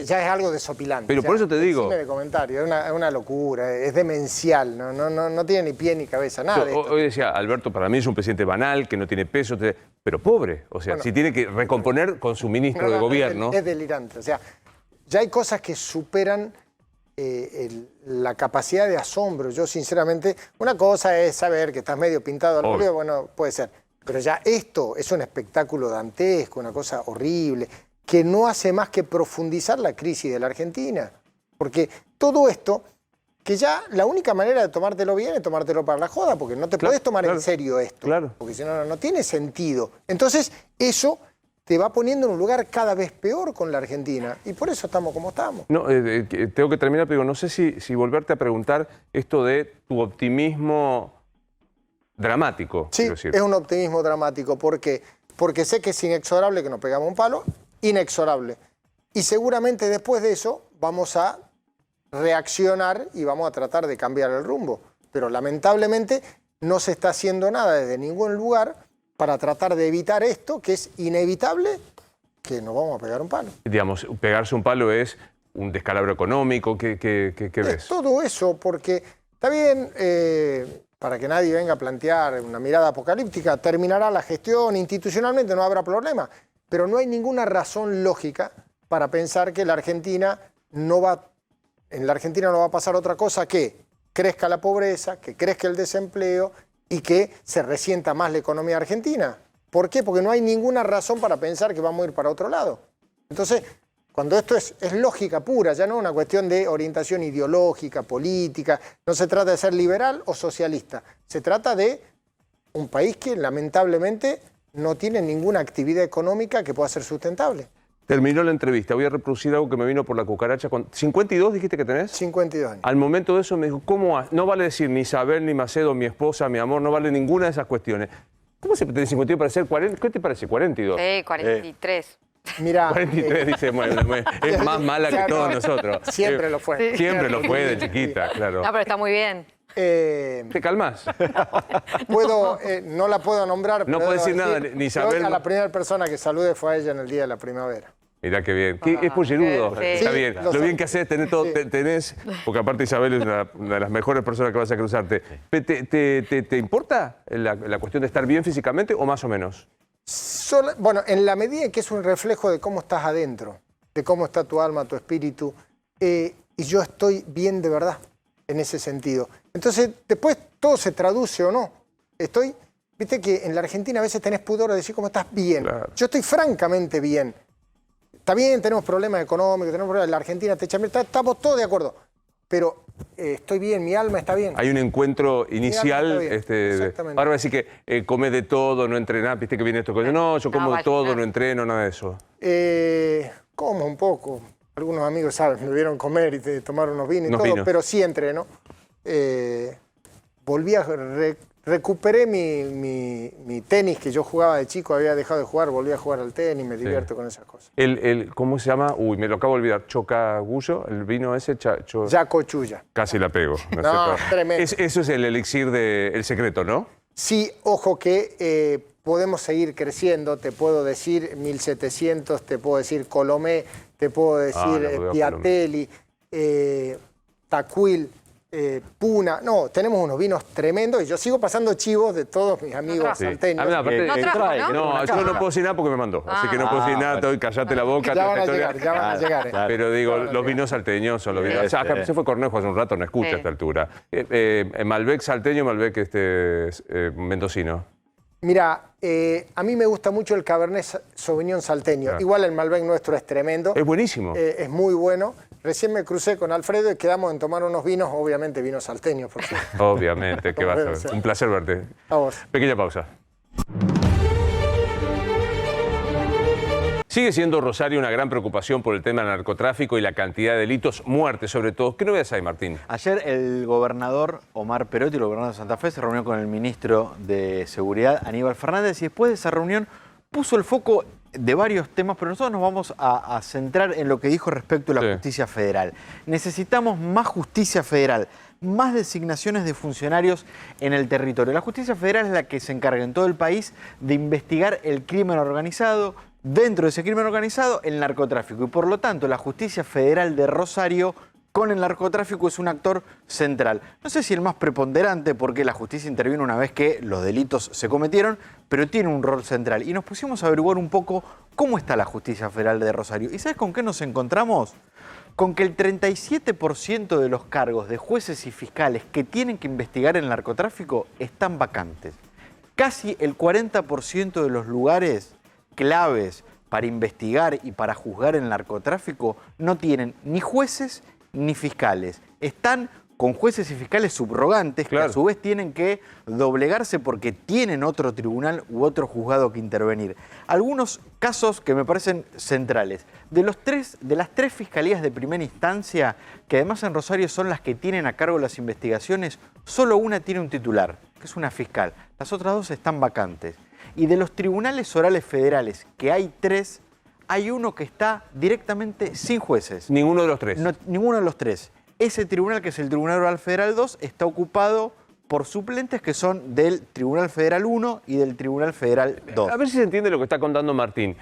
ya es algo desopilante. Pero por eso te digo. De comentario, es una locura, es demencial, no tiene ni pie ni cabeza, nada. Hoy decía, Alberto, para mí es un presidente banal, que no tiene peso, pero pobre. O sea, si tiene que recomponer con su ministro de gobierno. Es delirante. O sea, ya hay cosas que superan la capacidad de asombro. Yo, sinceramente, una cosa es saber que estás medio pintado al óleo, bueno, puede ser. Pero ya esto es un espectáculo dantesco, una cosa horrible, que no hace más que profundizar la crisis de la Argentina. Porque todo esto, que ya la única manera de tomártelo bien es tomártelo para la joda, porque no te podés tomar en serio esto, porque si no, no tiene sentido. Entonces, eso te va poniendo en un lugar cada vez peor con la Argentina, y por eso estamos como estamos. No, tengo que terminar, pero no sé si volverte a preguntar esto de tu optimismo dramático. Sí, es un optimismo dramático. ¿Por qué? Porque sé que es inexorable que nos pegamos un palo, inexorable. Y seguramente después de eso vamos a reaccionar y vamos a tratar de cambiar el rumbo. Pero lamentablemente no se está haciendo nada desde ningún lugar para tratar de evitar esto, que es inevitable que nos vamos a pegar un palo. Digamos, pegarse un palo es un descalabro económico. ¿Qué ves? Todo eso, porque está bien, para que nadie venga a plantear una mirada apocalíptica, terminará la gestión, institucionalmente no habrá problema. Pero no hay ninguna razón lógica para pensar que en la Argentina no va a pasar otra cosa que crezca la pobreza, que crezca el desempleo y que se resienta más la economía argentina. ¿Por qué? Porque no hay ninguna razón para pensar que vamos a ir para otro lado. Entonces, cuando esto es lógica pura, ya no es una cuestión de orientación ideológica, política, no se trata de ser liberal o socialista, se trata de un país que lamentablemente no tiene ninguna actividad económica que pueda ser sustentable. Terminó la entrevista. Voy a reproducir algo que me vino por la cucaracha. ¿52 dijiste que tenés? 52 años. Al momento de eso me dijo, ¿cómo? No vale decir ni Isabel, ni Macedo, mi esposa, mi amor, no vale ninguna de esas cuestiones. ¿Cómo se tiene 52 para ser 40? ¿Qué te parece? 42. 43. Mira, 43 dice, bueno, es más mala que todos nosotros. Siempre lo fue. Sí. Siempre lo fue de chiquita, claro. No, pero está muy bien. ¿Te calmas? No la puedo nombrar. No puedo decir nada, ni Isabel. A la primera persona que salude fue a ella en el día de la primavera. Mirá qué bien. Es pollerudo. Sí. Está bien. Lo bien que haces, tenés, porque aparte Isabel es una de las mejores personas que vas a cruzarte. ¿Te importa la cuestión de estar bien físicamente o más o menos? Bueno, en la medida en que es un reflejo de cómo estás adentro, de cómo está tu alma, tu espíritu, y yo estoy bien de verdad. en ese sentido. Entonces, después todo se traduce o no. Viste que en la Argentina a veces tenés pudor de decir cómo estás bien. Claro. Yo estoy francamente bien. Está bien, tenemos problemas económicos, tenemos problemas, la Argentina te echa mierda, estamos todos de acuerdo. Pero estoy bien, mi alma está bien. Hay un encuentro inicial. Exactamente. Ahora va a decir que come de todo, no entrenás, viste que viene esto. No, yo como de todo, no entreno, nada de eso. Como un poco. Algunos amigos, ¿sabes? Me vieron comer y tomar unos vinos y todo, vinos. pero sí entreno. Volví a... Recuperé mi tenis que yo jugaba de chico, había dejado de jugar, volví a jugar al tenis, me divierto con esas cosas. ¿Cómo se llama? Uy, me lo acabo de olvidar. Chocagullo, el vino ese. Yacochulla. Casi la pego. No, tremendo. Eso es el elixir el secreto, ¿no? Sí, ojo que podemos seguir creciendo, te puedo decir 1700, te puedo decir Colomé, te puedo decir Piatelli, Tacuil. Puna, no, tenemos unos vinos tremendos y yo sigo pasando chivos de todos mis amigos salteños. No, yo no puedo decir nada porque me mandó, así que no puedo decir nada, callate la boca. Ya van a llegar. Pero digo, los vinos salteños son los vinos. Se fue Cornejo hace un rato, no escucha a esta altura. Malbec salteño, Malbec mendocino. Mira, a mí me gusta mucho el Cabernet Sauvignon salteño. Claro. Igual el Malbec nuestro es tremendo. Es buenísimo. Es muy bueno. Recién me crucé con Alfredo y quedamos en tomar unos vinos, obviamente vinos salteños. Por cierto. Obviamente, ¿qué vas a ver? Un placer verte. A vos. Pequeña pausa. Sigue siendo Rosario una gran preocupación por el tema del narcotráfico y la cantidad de delitos, muertes sobre todo. ¿Qué novedades hay, Martín? Ayer el gobernador Omar Perotti, el gobernador de Santa Fe, se reunió con el ministro de Seguridad, Aníbal Fernández, y después de esa reunión puso el foco de varios temas, pero nosotros nos vamos a centrar en lo que dijo respecto a la justicia federal. Necesitamos más justicia federal, más designaciones de funcionarios en el territorio. La justicia federal es la que se encarga en todo el país de investigar el crimen organizado, dentro de ese crimen organizado, el narcotráfico. Y por lo tanto, la justicia federal de Rosario con el narcotráfico es un actor central. No sé si el más preponderante, porque la justicia intervino una vez que los delitos se cometieron, pero tiene un rol central. Y nos pusimos a averiguar un poco cómo está la justicia federal de Rosario. ¿Y sabes con qué nos encontramos? Con que el 37% de los cargos de jueces y fiscales que tienen que investigar el narcotráfico están vacantes. Casi el 40% de los lugares claves para investigar y para juzgar el narcotráfico no tienen ni jueces ni fiscales. Están con jueces y fiscales subrogantes que a su vez tienen que doblegarse porque tienen otro tribunal u otro juzgado que intervenir. Algunos casos que me parecen centrales. De las tres fiscalías de primera instancia, que además en Rosario son las que tienen a cargo las investigaciones, solo una tiene un titular, que es una fiscal. Las otras dos están vacantes. Y de los tribunales orales federales, que hay 3, hay uno que está directamente sin jueces. ¿Ninguno de los 3? No, ninguno de los 3. Ese tribunal, que es el Tribunal Oral Federal 2, está ocupado por suplentes que son del Tribunal Federal 1 y del Tribunal Federal 2. A ver si se entiende lo que está contando Martín.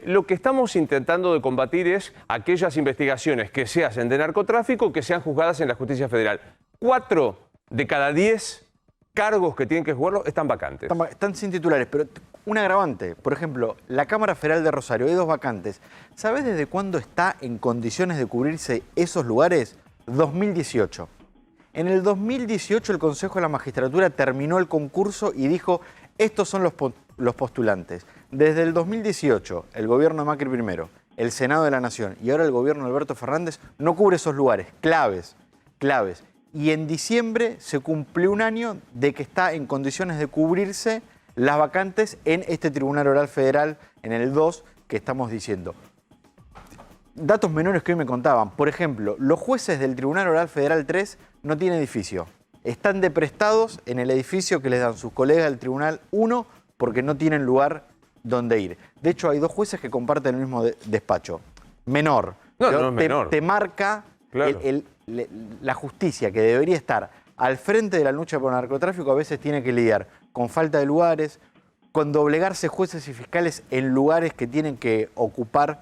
Lo que estamos intentando de combatir es aquellas investigaciones que se hacen de narcotráfico que sean juzgadas en la justicia federal. 4 de cada 10 cargos que tienen que jugarlo están vacantes. Están sin titulares, pero un agravante. Por ejemplo, la Cámara Federal de Rosario, hay 2 vacantes. ¿Sabés desde cuándo está en condiciones de cubrirse esos lugares? 2018. En el 2018 el Consejo de la Magistratura terminó el concurso y dijo, estos son los postulantes. Desde el 2018, el gobierno de Macri primero, el Senado de la Nación y ahora el gobierno de Alberto Fernández no cubre esos lugares claves. Y en diciembre se cumplió un año de que está en condiciones de cubrirse las vacantes en este Tribunal Oral Federal, en el 2, que estamos diciendo. Datos menores que hoy me contaban. Por ejemplo, los jueces del Tribunal Oral Federal 3 no tienen edificio. Están deprestados en el edificio que les dan sus colegas del Tribunal 1 porque no tienen lugar donde ir. De hecho, hay 2 jueces que comparten el mismo despacho. Menor. No es menor. Te marca la justicia que debería estar al frente de la lucha por el narcotráfico, a veces tiene que lidiar con falta de lugares, con doblegarse jueces y fiscales en lugares que tienen que ocupar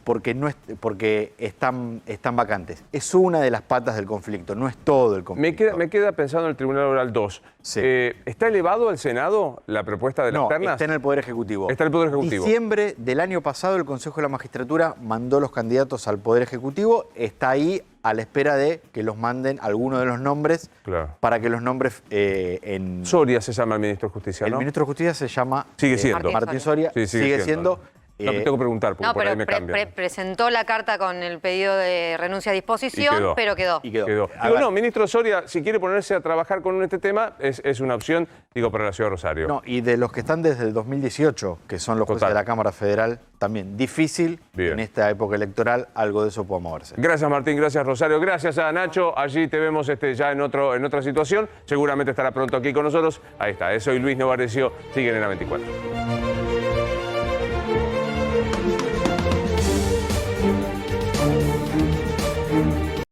porque están vacantes. Es una de las patas del conflicto, no es todo el conflicto. Me queda pensando en el Tribunal Oral 2. Sí. ¿Está elevado al Senado la propuesta de las ternas? Está en el Poder Ejecutivo. Está en el Poder Ejecutivo. Diciembre del año pasado el Consejo de la Magistratura mandó los candidatos al Poder Ejecutivo. Está ahí a la espera de que los manden algunos de los nombres para que los nombres en... Soria se llama el ministro de Justicia, ¿no? El ministro de Justicia se llama... Sigue siendo. Martín Soria. Sí, sigue siendo. No, te tengo que preguntar, porque por ahí me cambian. Presentó la carta con el pedido de renuncia a disposición, pero quedó. Digo, no, ministro Soria, si quiere ponerse a trabajar con este tema, es una opción, para la ciudad de Rosario. No, y de los que están desde el 2018, que son los jueces de la Cámara Federal, también difícil en esta época electoral algo de eso pueda moverse. Gracias, Martín, gracias, Rosario. Gracias a Nacho. Allí te vemos ya en otra situación. Seguramente estará pronto aquí con nosotros. Ahí está, soy Luis Novarecio. Siguen en la 24.